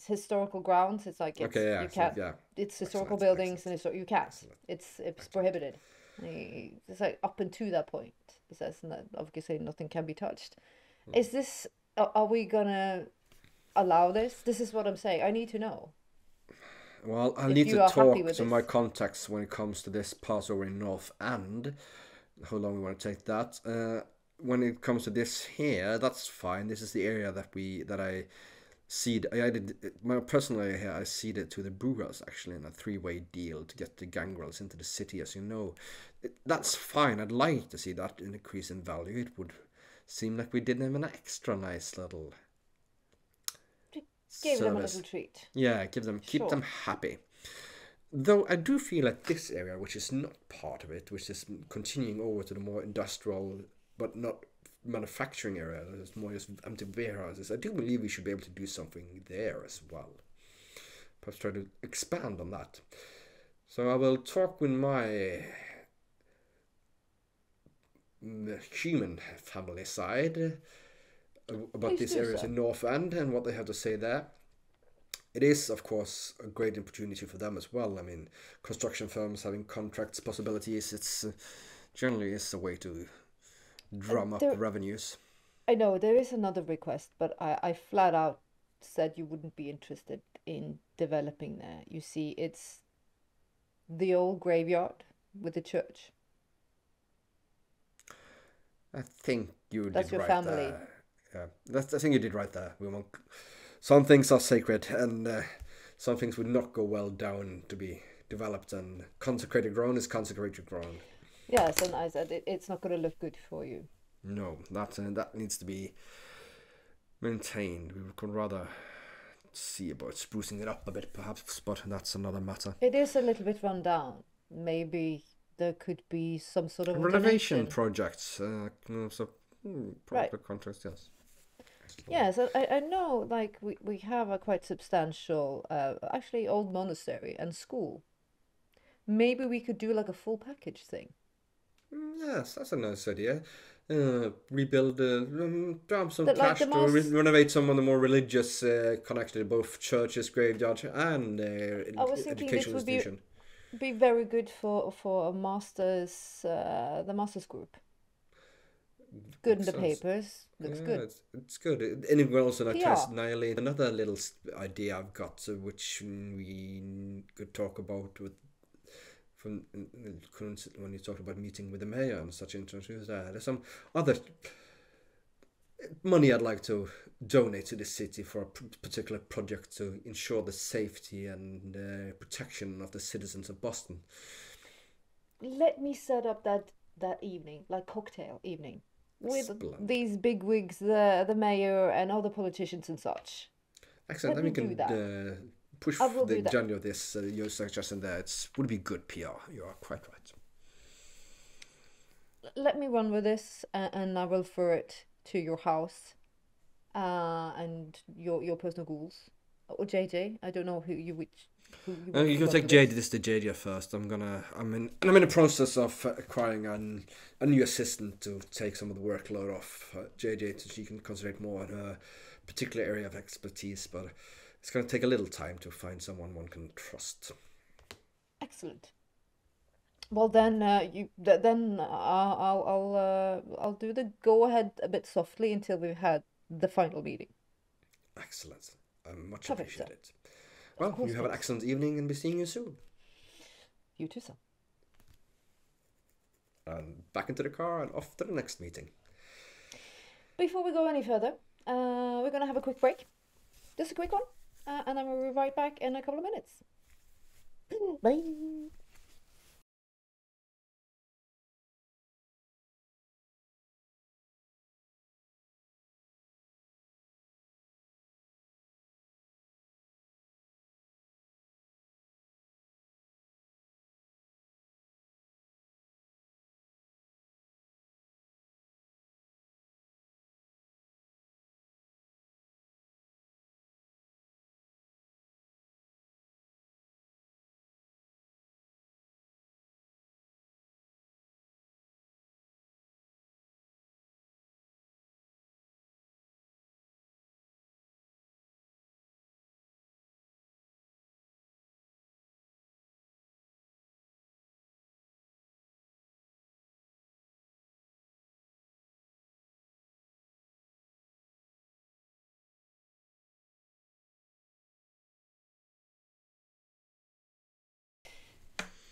historical grounds. It's like it's, okay, yeah, you can't. Yeah. It's historical Excellent, buildings excellent. and you can't. Excellent. It's prohibited. It's like up until that point. It says that obviously nothing can be touched. Is this? Are we gonna allow this? This is what I'm saying. I need to know. Well, I If need you to are happy talk with to this. my contacts when it comes to this Passover in North End. How long we want to take that? When it comes to this here, that's fine. This is the area that I seed. Personally, I seeded to the Brewers actually in a 3-way deal to get the gangrels into the city. As you know, that's fine. I'd like to see that increase in value. It would seem like we did them an extra nice little. Give them a service. little treat. Yeah, keep them happy. Though I do feel like this area, which is not part of it, which is continuing over to the more industrial but not manufacturing area, there's more just empty warehouses, I do believe we should be able to do something there as well. Perhaps try to expand on that. So I will talk with my human family side about these areas in North End and what they have to say there. It is, of course, a great opportunity for them as well. I mean, construction firms having contracts possibilities, it's generally is a way to drum up revenues. I know there is another request, but I flat out said you wouldn't be interested in developing there. You see, it's the old graveyard with the church. I think you That's did your right family. there. Yeah, I think you did right there. Some things are sacred, and some things would not go well down to be developed. And consecrated ground is consecrated ground. Yes, and I said it's not going to look good for you. No, that needs to be maintained. We could rather see about sprucing it up a bit, perhaps, but that's another matter. It is a little bit run down. Maybe there could be some sort of renovation donation. Projects. Private contracts, yes. Yes, I know. Like we have a quite substantial, actually old monastery and school. Maybe we could do like a full package thing. Yes, that's a nice idea. Rebuild, drop some But, like, cash to renovate some of the more religious connected, both churches, graveyards, and I was thinking this educational would institution. be very good for a masters, the masters group. good in the papers. Looks good. It's good. And it will also not try PR. to annihilate another little idea I've got, which we could talk about with when you talked about meeting with the mayor and such interviews. There's some other money I'd like to donate to the city for a particular project to ensure the safety and protection of the citizens of Boston. Let me set up that evening, like cocktail evening, with Splendid. these big wigs, the mayor and other politicians and such. Excellent. Let Then we me do can push I will the do that. journey of this. Your suggestion there, it would be good PR. You are quite right. Let me run with this, and I will refer it to your house, and your personal goals, or JJ. I don't know who you want You to can run take with JD. this. This to JD first. I'm in the process of acquiring a new assistant to take some of the workload off JJ, so she can concentrate more on her particular area of expertise. But it's going to take a little time to find someone one can trust. Excellent. Well then, I'll do the go ahead a bit softly until we've had the final meeting. Excellent. I much Perfect, appreciate sir. it. Well, course you have an not. excellent evening and be seeing you soon. You too, sir. And back into the car and off to the next meeting. Before we go any further, we're gonna have a quick break, just a quick one, and then we'll be right back in a couple of minutes. Bye.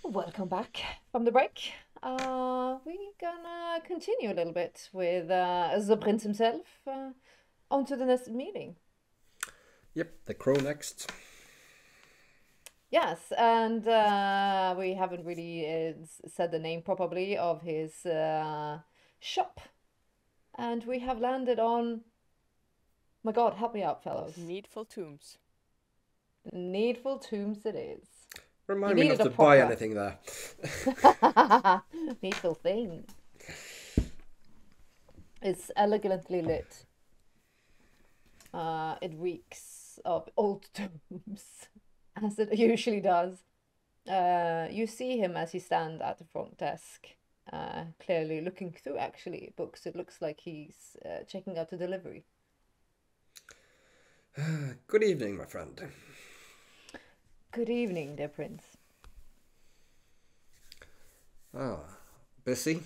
Welcome back from the break. We're gonna continue a little bit with the prince himself. On to the next meeting. Yep, the crow next. Yes, and we haven't really said the name probably of his shop. And we have landed on... My God, help me out, fellows. Needful Tombs. Needful Tombs it is. Remind You me not needed to a buy proper- anything there. Needful thing. It's elegantly lit. It reeks of old tombs, as it usually does. You see him as he stands at the front desk, clearly looking through actually books. It looks like he's checking out the delivery. Good evening, my friend. Good evening, dear prince. Ah, busy?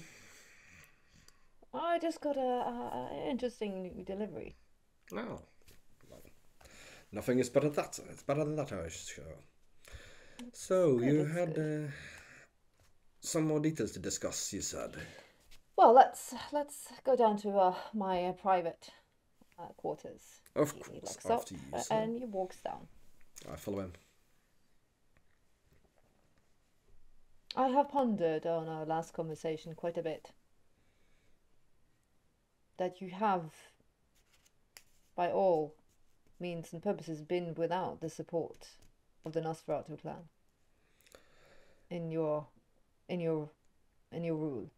I just got a interesting new delivery. Oh, well, nothing is better than that. It's better than that, I'm sure. So, good, you it's had good. some more details to discuss, you said. Well, let's go down to my private quarters. Of He course, looks up after you, sir. and he walks down. I follow him. I have pondered on our last conversation quite a bit. That you have, by all means and purposes, been without the support of the Nosferatu clan in your rule.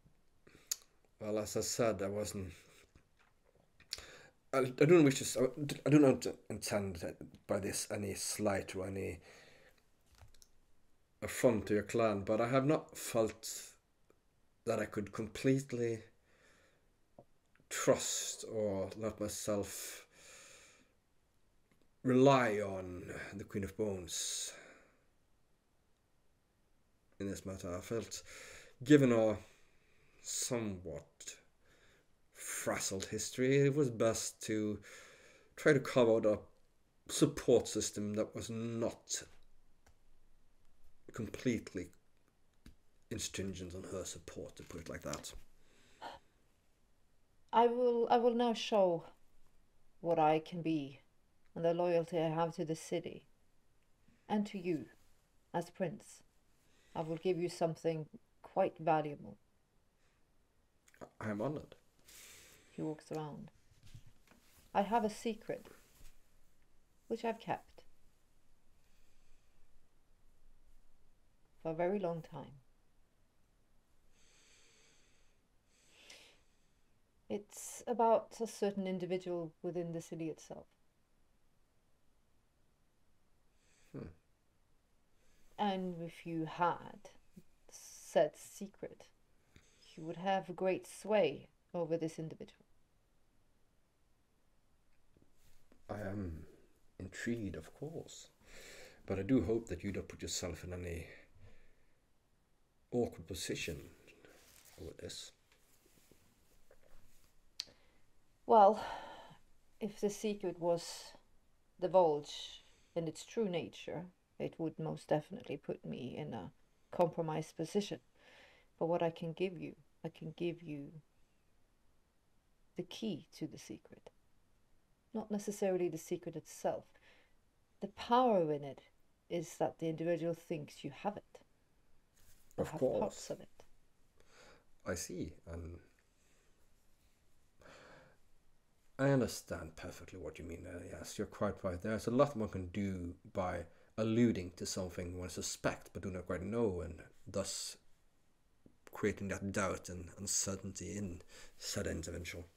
Well, as I said, I wasn't... I don't wish to... I do not intend by this any slight or any affront to your clan, but I have not felt that I could completely trust or let myself rely on the Queen of Bones in this matter. I felt given a somewhat frazzled history, it was best to try to carve out a support system that was not completely stringent on her support, to put it like that. I will now show what I can be and the loyalty I have to the city and to you as prince. I will give you something quite valuable. I am honored. He walks around. I have a secret, which I've kept for a very long time. It's about a certain individual within the city itself. And if you had said secret, you would have great sway over this individual. I am intrigued, of course, but I do hope that you don't put yourself in any awkward position with this. Well, if the secret was divulged in its true nature, it would most definitely put me in a compromised position. But what I can give you the key to the secret. Not necessarily the secret itself. The power in it is that the individual thinks you have it. Or have parts of it. I see, and I understand perfectly what you mean. Yes, you're quite right. There's a lot one can do by alluding to something one suspect but do not quite know, and thus creating that doubt and uncertainty in said individual.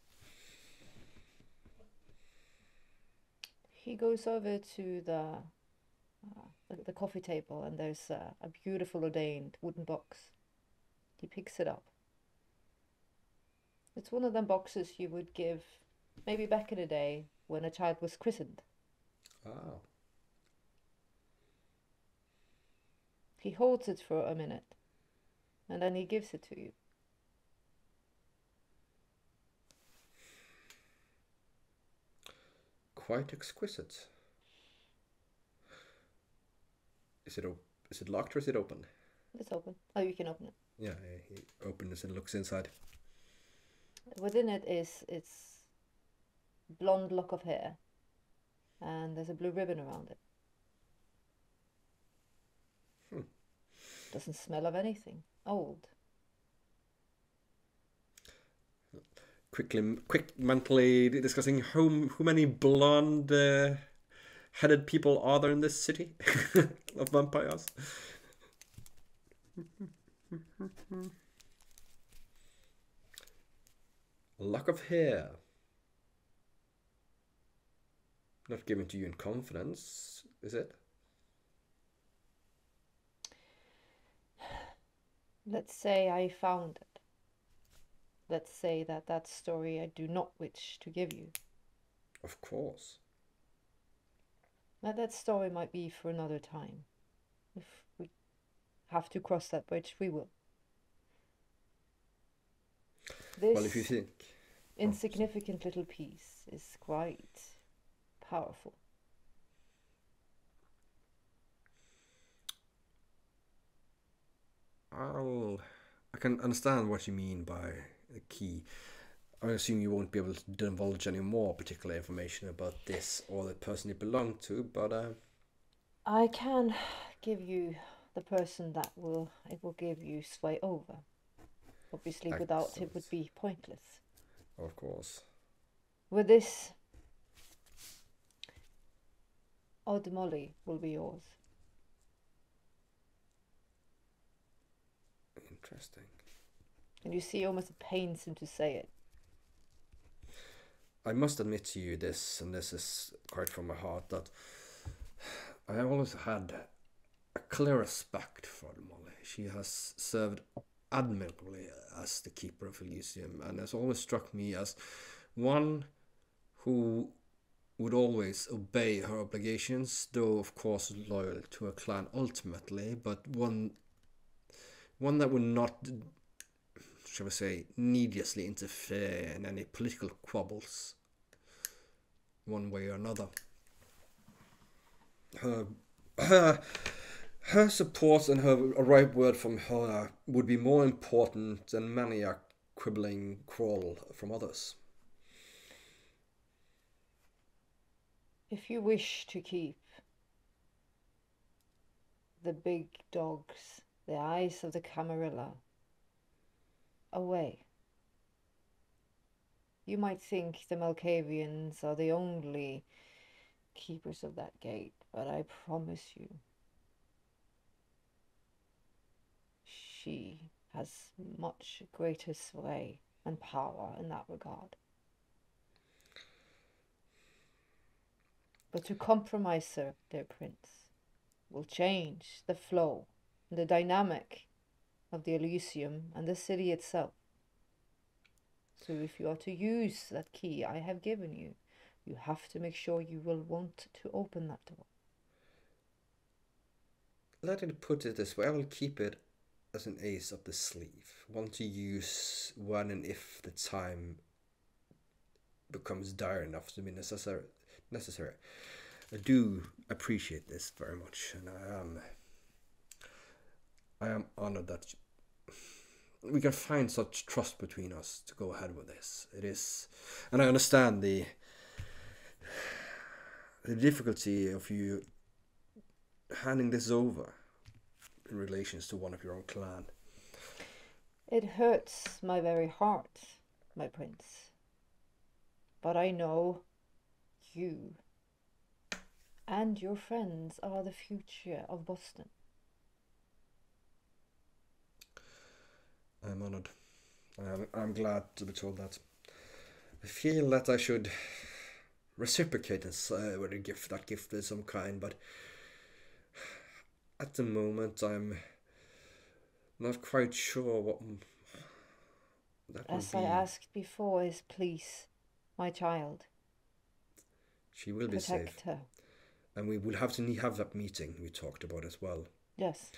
He goes over to the coffee table, and there's a beautiful ordained wooden box. He picks it up. It's one of them boxes you would give maybe back in the day when a child was christened. Ah. He holds it for a minute, and then he gives it to you. Quite exquisite. Is it locked or is it open? It's open. Oh, you can open it. Yeah, he opens and looks inside. Within it is its blonde lock of hair, and there's a blue ribbon around it. Doesn't smell of anything. Old. Quick mentally discussing how many blonde headed people are there in this city of vampires. A lock of hair. Not given to you in confidence, is it? Let's say I found it. Let's say that story I do not wish to give you. Of course. Now that story might be for another time. If we have to cross that bridge, we will. This if you think insignificant little piece is quite powerful. I can understand what you mean by the key. I assume you won't be able to divulge any more particular information about this or the person it belonged to, but I can give you the person that it will give you sway over. Obviously, without it would be pointless. Of course. With this, Odd Molly will be yours. Interesting. And you see almost it pains him to say it. I must admit to you this, and this is quite from my heart, that I have always had a clear respect for Molly. She has served admirably as the keeper of Elysium, and has always struck me as one who would always obey her obligations, though of course loyal to her clan ultimately, but one that would not shall we say, needlessly interfere in any political quabbles, one way or another. Her support and a right word from her would be more important than many a quibbling quarrel from others. If you wish to keep the big dogs, the eyes of the Camarilla, away, you might think the Malkavians are the only keepers of that gate, but I promise you, she has much greater sway and power in that regard. But to compromise her, dear prince, will change the flow, the dynamic of the Elysium and the city itself. So if you are to use that key I have given you, you have to make sure you will want to open that door. Let me put it this way, I will keep it as an ace up the sleeve, one to use when and if the time becomes dire enough to be necessary. I do appreciate this very much, and I am honored that we can find such trust between us to go ahead with this. It is, and I understand the difficulty of you handing this over in relations to one of your own clan. It hurts my very heart, my prince. But I know you and your friends are the future of Boston. I'm honored. I'm glad to be told that. I feel that I should reciprocate this with a gift, that gift of some kind, but at the moment I'm not quite sure what that would be. As I asked before, is please, my child. She will be safe. Protect her. And we will have to have that meeting we talked about as well. Yes.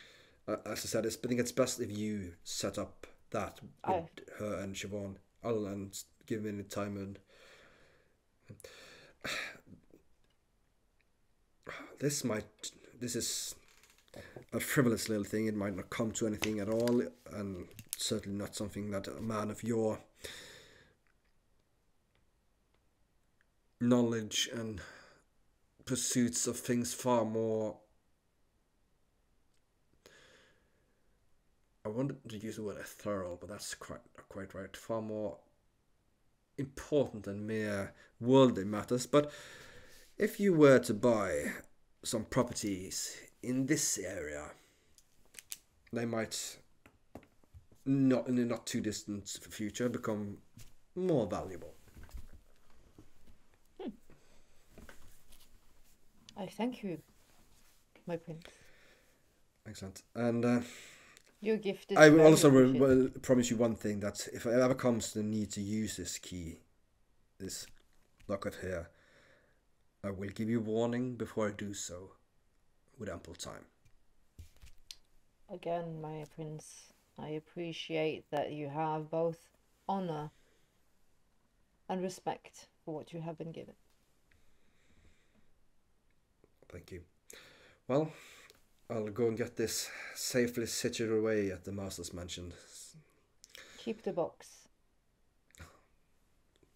As I said, I think it's best if you set up that with her and Siobhan. I'll give me the time and this is a frivolous little thing. It might not come to anything at all, and certainly not something that a man of your knowledge and pursuits of things far more, I wanted to use the word thorough, but that's quite right, far more important than mere worldly matters. But if you were to buy some properties in this area, they might not in the not too distant future become more valuable. I thank you, my prince. Excellent. And your gift is I will also will promise you one thing, that if it ever comes to the need to use this key, this locket here, I will give you warning before I do so, with ample time. Again, my prince, I appreciate that you have both honor and respect for what you have been given. Thank you. Well, I'll go and get this safely situated away at the master's mansion. Keep the box.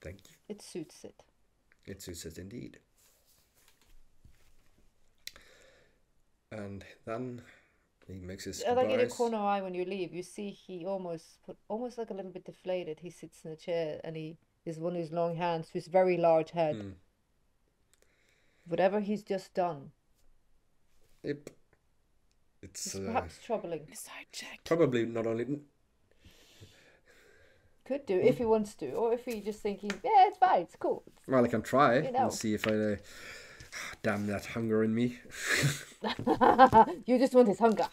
Thank you. It suits it. It suits it indeed. And then he makes his Like in a goodbyes. corner eye when you leave, you see he almost like a little bit deflated. He sits in a chair and he is one of his long hands to his very large head. Whatever he's just done. Yep. It's perhaps troubling. Side check. Probably not only. Could do if he wants to, or if he's just thinking, yeah, it's fine, it's cool. Well, I can try You know. and see if I. Damn that hunger in me. You just want his hunger.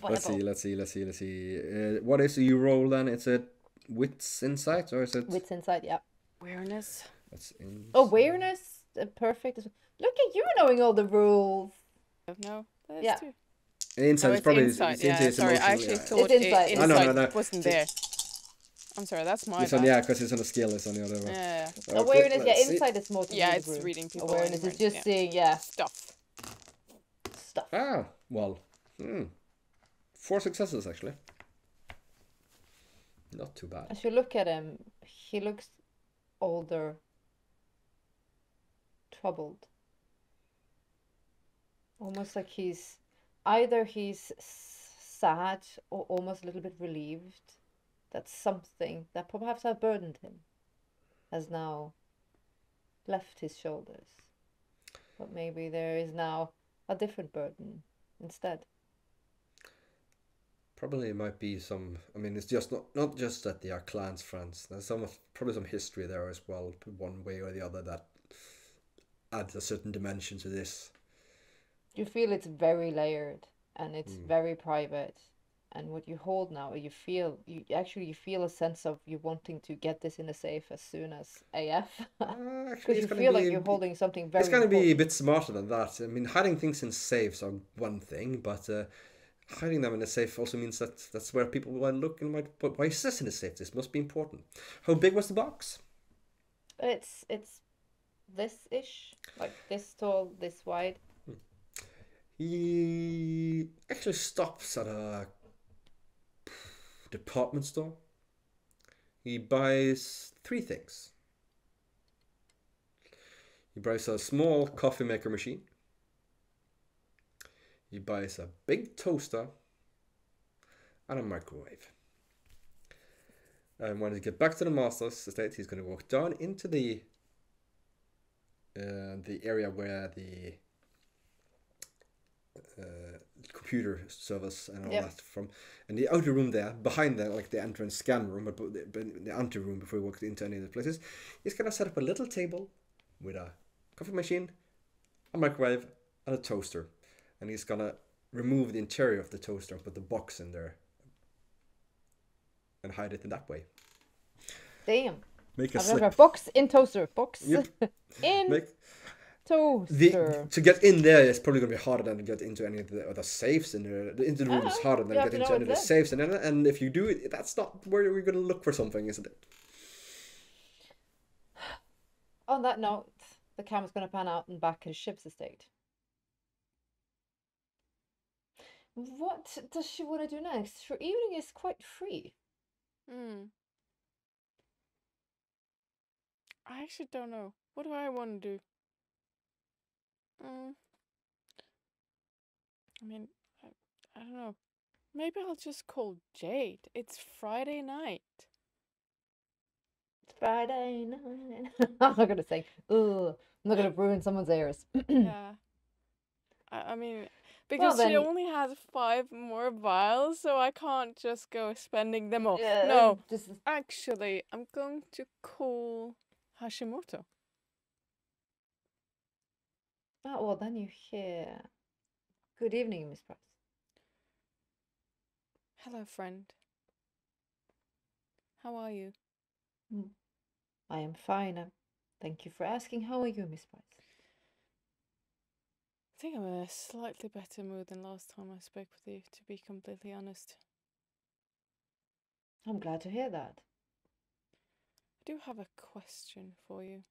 Let's see. What is you roll then? It's a wits insight, or is it Wits insight? Yeah. Awareness. That's in... Awareness. Perfect. Look at you knowing all the rules. No, that's Yeah. too. Insight Oh, is it's probably inside. it's Yeah, sorry, I emotional, actually yeah. thought It's inside. inside No. wasn't there. I'm sorry, that's my It's on, bad. yeah, because it's on a scale. It's on the other one. Yeah. Okay, Awareness, let's see. insight is more to Yeah, read it's the room. reading people. Awareness anyway, is just seeing, stuff. stuff. Ah, well, 4 successes actually. Not too bad. As you look at him, he looks older, troubled. Almost like he's sad or almost a little bit relieved that something that perhaps had burdened him has now left his shoulders. But maybe there is now a different burden instead. Probably it might be some. I mean, it's just not just that they are clans friends. There's probably some history there as well, one way or the other, that adds a certain dimension to this. You feel it's very layered and it's very private. And what you hold now, you feel a sense of you wanting to get this in a safe as soon as AF. Because you feel like you're holding something very. It's going to be a bit smarter than that. I mean, hiding things in safes are one thing, but hiding them in a safe also means that that's where people will look and might. Why is this in a safe? This must be important. How big was the box? It's this-ish, like this tall, this wide. He actually stops at a department store. He buys 3 things. He buys a small coffee maker machine. He buys a big toaster and a microwave. And when he gets back to the master's estate, he's going to walk down into the area where the computer service and all that from, and the outer room there behind the entrance scan room, but the ante room before he walks into any of the places, he's gonna set up a little table with a coffee machine, a microwave, and a toaster, and he's gonna remove the interior of the toaster and put the box in there and hide it in that way. Damn. Make a slip. Box in toaster. Box yep. in toaster. To get in there is probably going to be harder than to get into any of the other safes in there. Into the room is harder than to get into any of the safes. And if you do it, that's not where we're going to look for something, isn't it? On that note, the camera's going to pan out and back at Shiv's estate. What does she want to do next? Her evening is quite free. I actually don't know. What do I want to do? I mean, I don't know. Maybe I'll just call Jade. It's Friday night. It's Friday night. I'm not gonna say. Ugh. I'm not gonna ruin someone's ears. Yeah. I mean, because she only has 5 more vials, so I can't just go spending them all. No, actually, I'm going to call Hashimoto. Oh, well, then you hear. Good evening, Miss Price. Hello, friend. How are you? I am fine. Thank you for asking. How are you, Miss Price? I think I'm in a slightly better mood than last time I spoke with you, to be completely honest. I'm glad to hear that. I do have a question for you.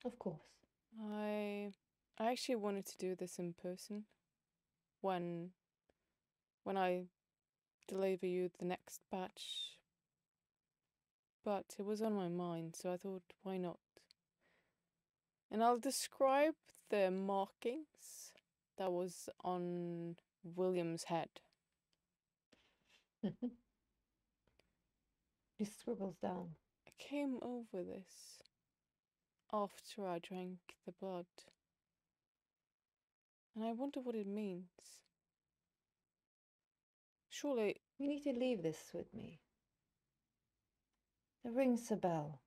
Of course. I actually wanted to do this in person when I deliver you the next batch, but it was on my mind, so I thought, why not? And I'll describe the markings that was on William's head. He scribbles down. I came over this after I drank the blood, and I wonder what it means. Surely... You need to leave this with me. It rings a bell.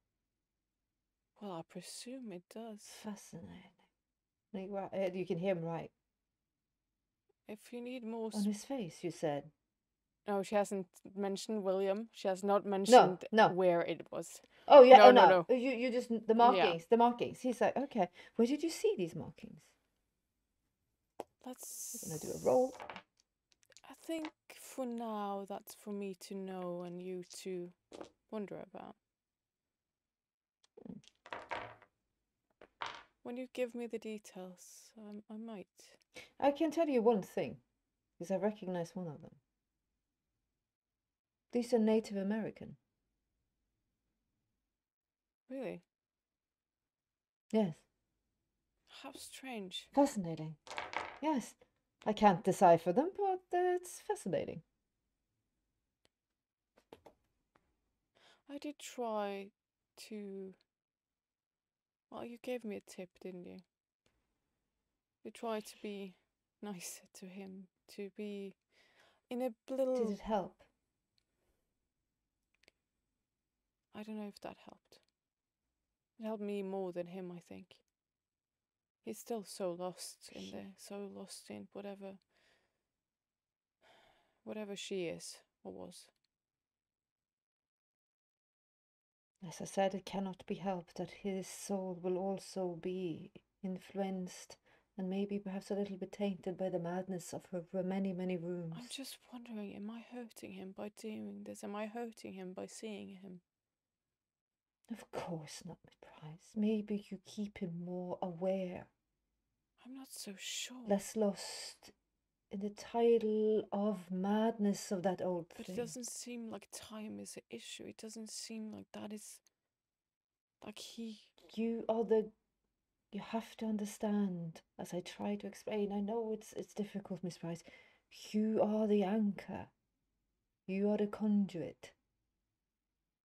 Well, I presume it does. Fascinating. You can hear him right. If you need more... On his face, you said. No, she hasn't mentioned William. She has not mentioned where it was. Oh, yeah, no. You just, the markings, the markings. He's like, okay, where did you see these markings? Let's... I'm going to do a roll. I think for now that's for me to know and you to wonder about. When you give me the details, I might. I can tell you one thing, because I recognize one of them. These are Native American. Really? Yes. How strange. Fascinating. Yes. I can't decipher them, but it's fascinating. I did try to... Well, you gave me a tip, didn't you? You tried to be nicer to him, to be in a little... Did it help? I don't know if that helped. It helped me more than him, I think. He's still so lost in there, so lost in whatever she is or was. As I said, it cannot be helped that his soul will also be influenced and maybe perhaps a little bit tainted by the madness of her many, many rooms. I'm just wondering, am I hurting him by doing this? Am I hurting him by seeing him? Of course not, Miss Price. Maybe you keep him more aware. I'm not so sure. Less lost in the title of madness of that old thing. But it doesn't seem like time is an issue. It doesn't seem like that is... Like he... You have to understand, as I try to explain. I know it's difficult, Miss Price. You are the anchor. You are the conduit.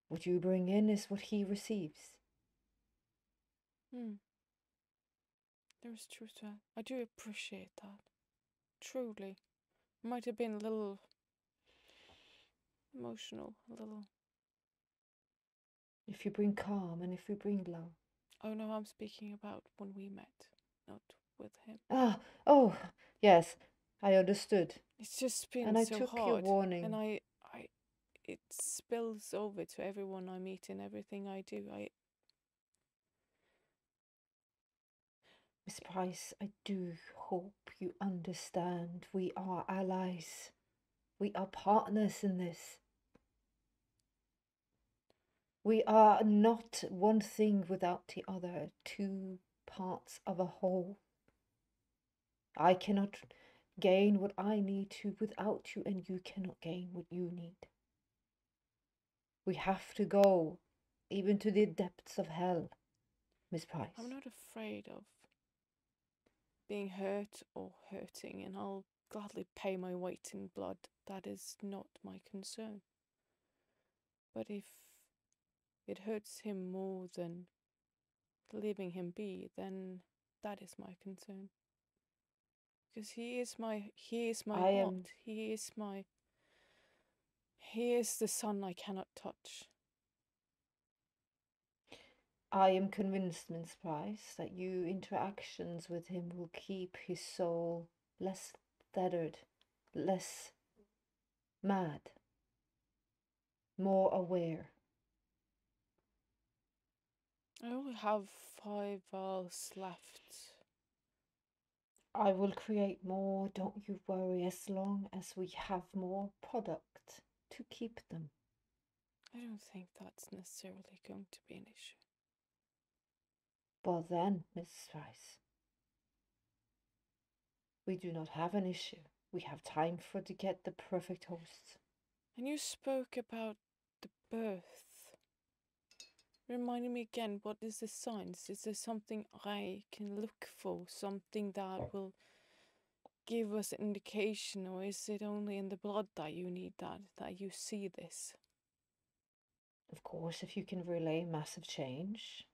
What you bring in is what he receives. There is truth to that. I do appreciate that. Truly. Might have been a little emotional, a little... If you bring calm and if you bring love. Oh no, I'm speaking about when we met, not with him. Oh, yes, I understood. It's just been and I so took hard. your warning. And it spills over to everyone I meet and everything I do. Miss Price, I do hope you understand. We are allies. We are partners in this. We are not one thing without the other, two parts of a whole. I cannot gain what I need to without you, and you cannot gain what you need. We have to go, even to the depths of hell, Miss Price. I'm not afraid of being hurt or hurting, and I'll gladly pay my weight in blood. That is not my concern. But if it hurts him more than leaving him be, then that is my concern. Because he is my heart. He is the sun I cannot touch. I am convinced, Miss Price, that your interactions with him will keep his soul less tethered, less mad, more aware. I only have 5 vials left. I will create more, don't you worry, as long as we have more product to keep them. I don't think that's necessarily going to be an issue. But then, Miss Price, we do not have an issue. We have time to get the perfect hosts. And you spoke about the birth. Reminding me again, what is the signs? Is there something I can look for? Something that will give us an indication? Or is it only in the blood that you need that you see this? Of course, if you can relay massive change.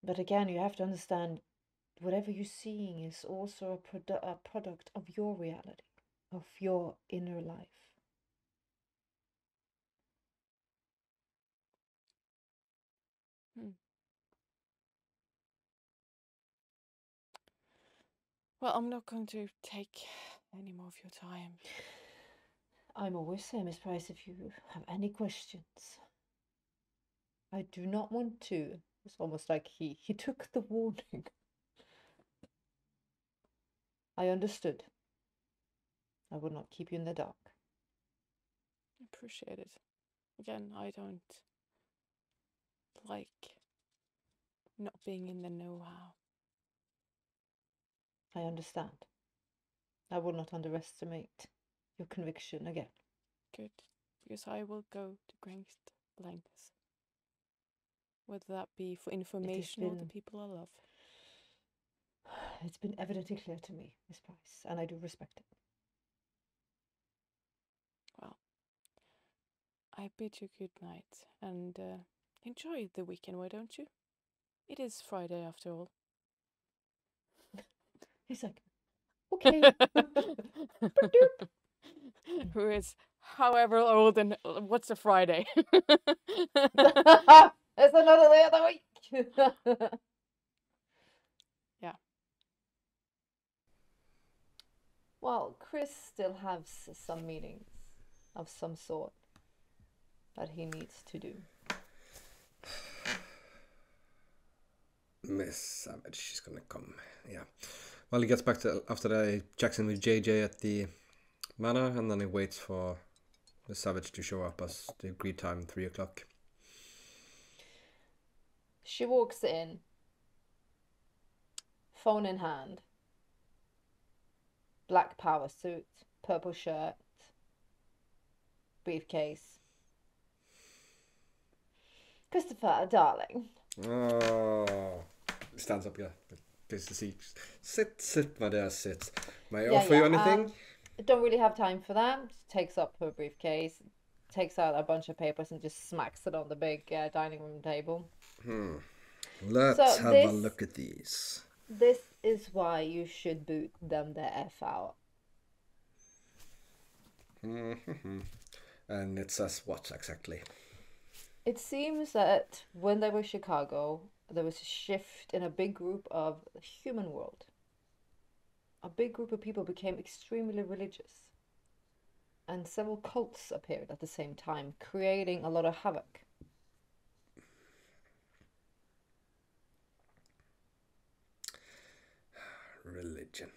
But again, you have to understand, whatever you're seeing is also a product of your reality, of your inner life. Well, I'm not going to take any more of your time. I'm always saying, Miss Price, if you have any questions. I do not want to. It's almost like he took the warning. I understood. I would not keep you in the dark. Appreciate it. Again, I don't like not being in the know-how. I understand. I will not underestimate your conviction again. Good, because I will go to great lengths. Whether that be for information or the people I love. It's been evidently clear to me, Miss Price, and I do respect it. Well, I bid you good night, and enjoy the weekend, why don't you? It is Friday after all. He's like, okay. Who is however old and what's a Friday? It's another day of the week. Yeah. Well, Chris still has some meetings of some sort that he needs to do. Miss Savage, she's gonna come. Yeah. Well, he gets back to after that. He checks in with JJ at the manor, and then he waits for the Savage to show up as the agreed time, 3 o'clock. She walks in, phone in hand, black power suit, purple shirt, briefcase. Christopher, darling. Oh, stands up, yeah. Takes the seat. Sit, my dear, sit. May I offer you anything? Don't really have time for that. Takes up her briefcase, takes out a bunch of papers and just smacks it on the big dining room table. Let's have a look at these. This is why you should boot them the F out. And it says what exactly? It seems that when they were in Chicago, there was a shift in a big group of the human world. A big group of people became extremely religious. And several cults appeared at the same time, creating a lot of havoc. Religion.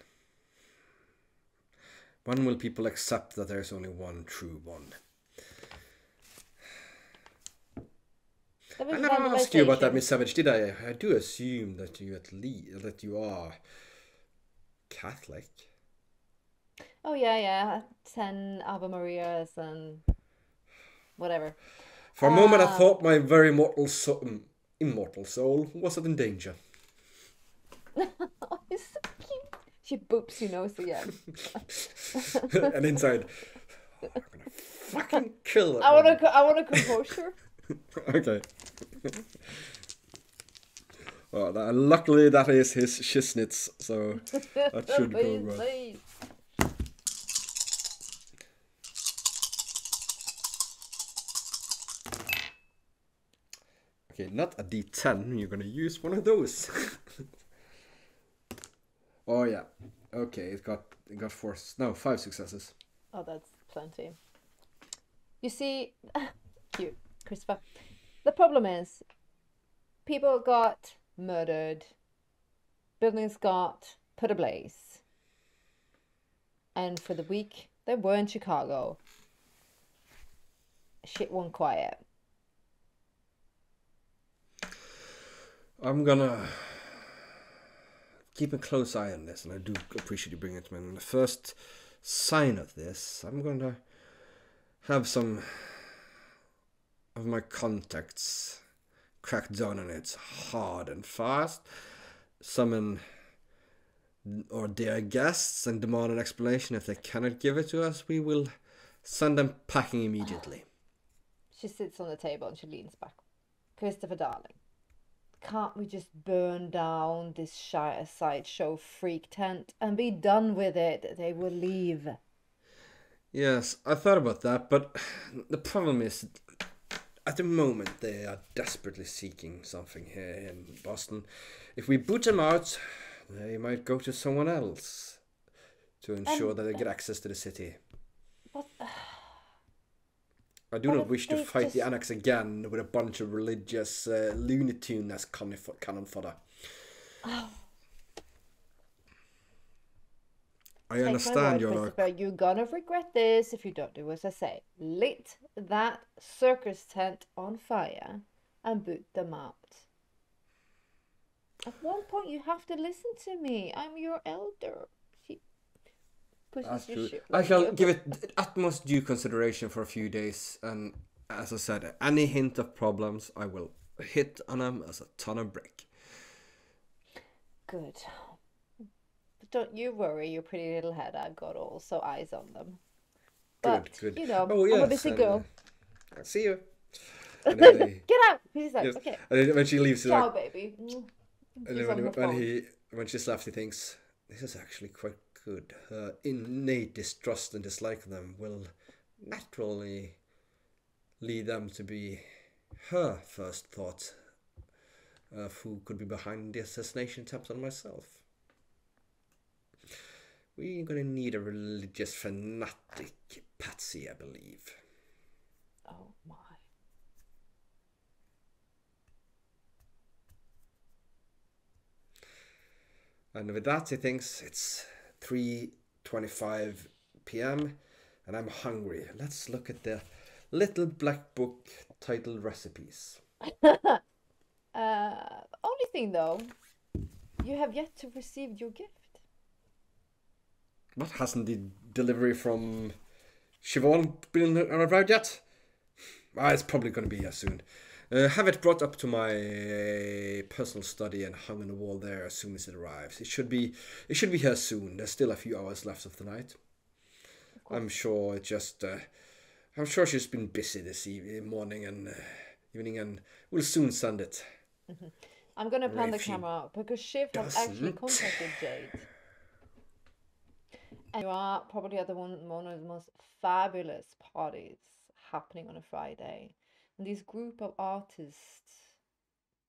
When will people accept that there's only one true one? I never asked you about that, Miss Savage, did I? I do assume that you that you are Catholic. Oh yeah, 10 Ave Marias and whatever. For a moment, I thought my very immortal soul wasn't in danger. Oh, he's so cute. She boops your nose again. And inside, I'm gonna fucking kill it. I want to compose her. Okay. Well, luckily that is his shiznits, so that should go well. Please. Okay, not a D10. You're gonna use one of those. Oh yeah. Okay, it got 5 successes. Oh, that's plenty. You see, cute, Christopher. The problem is, people got murdered, buildings got put ablaze, and for the week they were in Chicago, shit went quiet. I'm gonna keep a close eye on this, and I do appreciate you bringing it to me. And the first sign of this, I'm gonna have some of my contacts crack down on it hard and fast, summon or their guests and demand an explanation. If they cannot give it to us, we will send them packing immediately. She sits on the table and she leans back. Christopher, darling, can't we just burn down this sideshow freak tent and be done with it? They will leave. Yes, I thought about that, but the problem is, at the moment they are desperately seeking something here in Boston. If we boot them out, they might go to someone else to ensure that they get access to the city. But I do not wish to fight the Annex again with a bunch of religious Looney Tunes as cannon fodder. Oh. I Take understand my word, your Christopher, you're gonna regret this if you don't do as I say. Lit that circus tent on fire and boot them out. At one point, you have to listen to me. I'm your elder. She pushes That's your true. shit I like shall you. give it utmost due consideration for a few days, and as I said, any hint of problems, I will hit on them as a ton of brick. Good. But don't you worry, your pretty little head. I've got also eyes on them. But, Good. you know, Oh, yes, I'm a busy girl. I'll see you. And then Get out! He's like, yes. okay. And then when she leaves, Ciao, like, baby. and then when she's left, he thinks, this is actually quite good. Her innate distrust and dislike of them will naturally lead them to be her first thought of who could be behind the assassination attempt on myself. We're gonna need a religious fanatic, Patsy, I believe. Oh my. And with that, he thinks it's 3:25 p.m. and I'm hungry. Let's look at the little black book titled recipes. Only thing though, you have yet to receive your gift. What, hasn't the delivery from Siobhan been arrived yet? It's probably going to be here soon. Have it brought up to my personal study and hung on the wall there as soon as it arrives. It should be here soon. There's still a few hours left of the night. I'm sure I'm sure she's been busy this morning and evening, and we'll soon send it. Mm-hmm. I'm gonna pan the camera out because Shiv has actually contacted Jade. And you are probably at one of the most fabulous parties happening on a Friday. And this group of artists,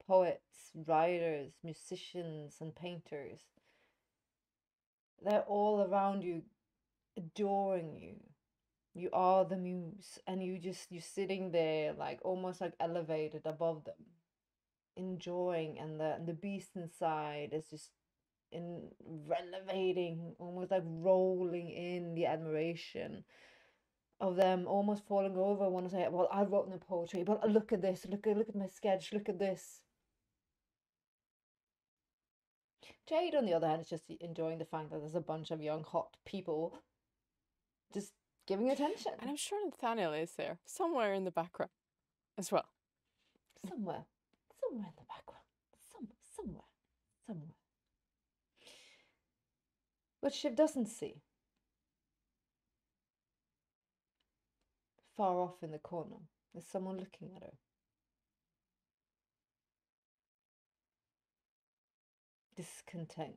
poets, writers, musicians, and painters, they're all around you, adoring you. You are the muse, and you're sitting there like almost like elevated above them, enjoying, and the beast inside is just relevating, almost like rolling in the admiration of them, almost falling over. Want to say, well, I wrote the poetry, but look at this, look at my sketch, look at this. Jade, on the other hand, is just enjoying the fact that there's a bunch of young hot people just giving attention. And I'm sure Nathaniel is there somewhere in the background as well. Somewhere in the background, somewhere. What Shiv doesn't see, far off in the corner, is someone looking at her. Discontent.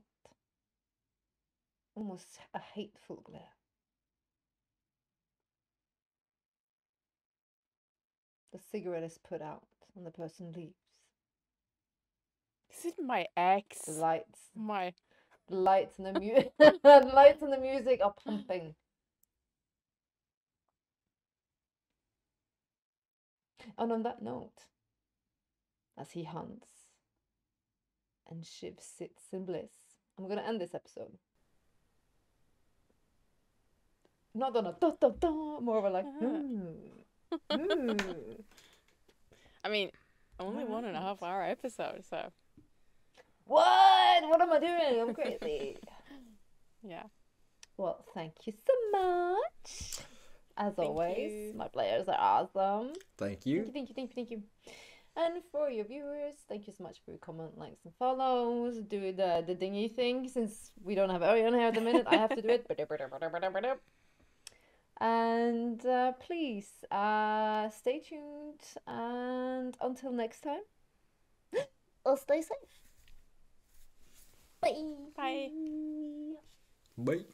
Almost a hateful glare. The cigarette is put out and the person leaves. Is it my ex? The lights. My... The lights and the music. The lights and the music are pumping. And on that note, as he hunts and Shiv sits in bliss, I'm gonna end this episode. Not on a da da da, more of a like. I mean, only 1.5 hour episode, so. What am I doing? I'm crazy. Yeah. Well, thank you so much. As always, my players are awesome. Thank you. Thank you. And for your viewers, thank you so much for your comment, likes, and follows. Do the dingy thing. Since we don't have Ariane here at the minute, I have to do it. And please stay tuned. And until next time, I'll stay safe. Bye. Bye. Bye.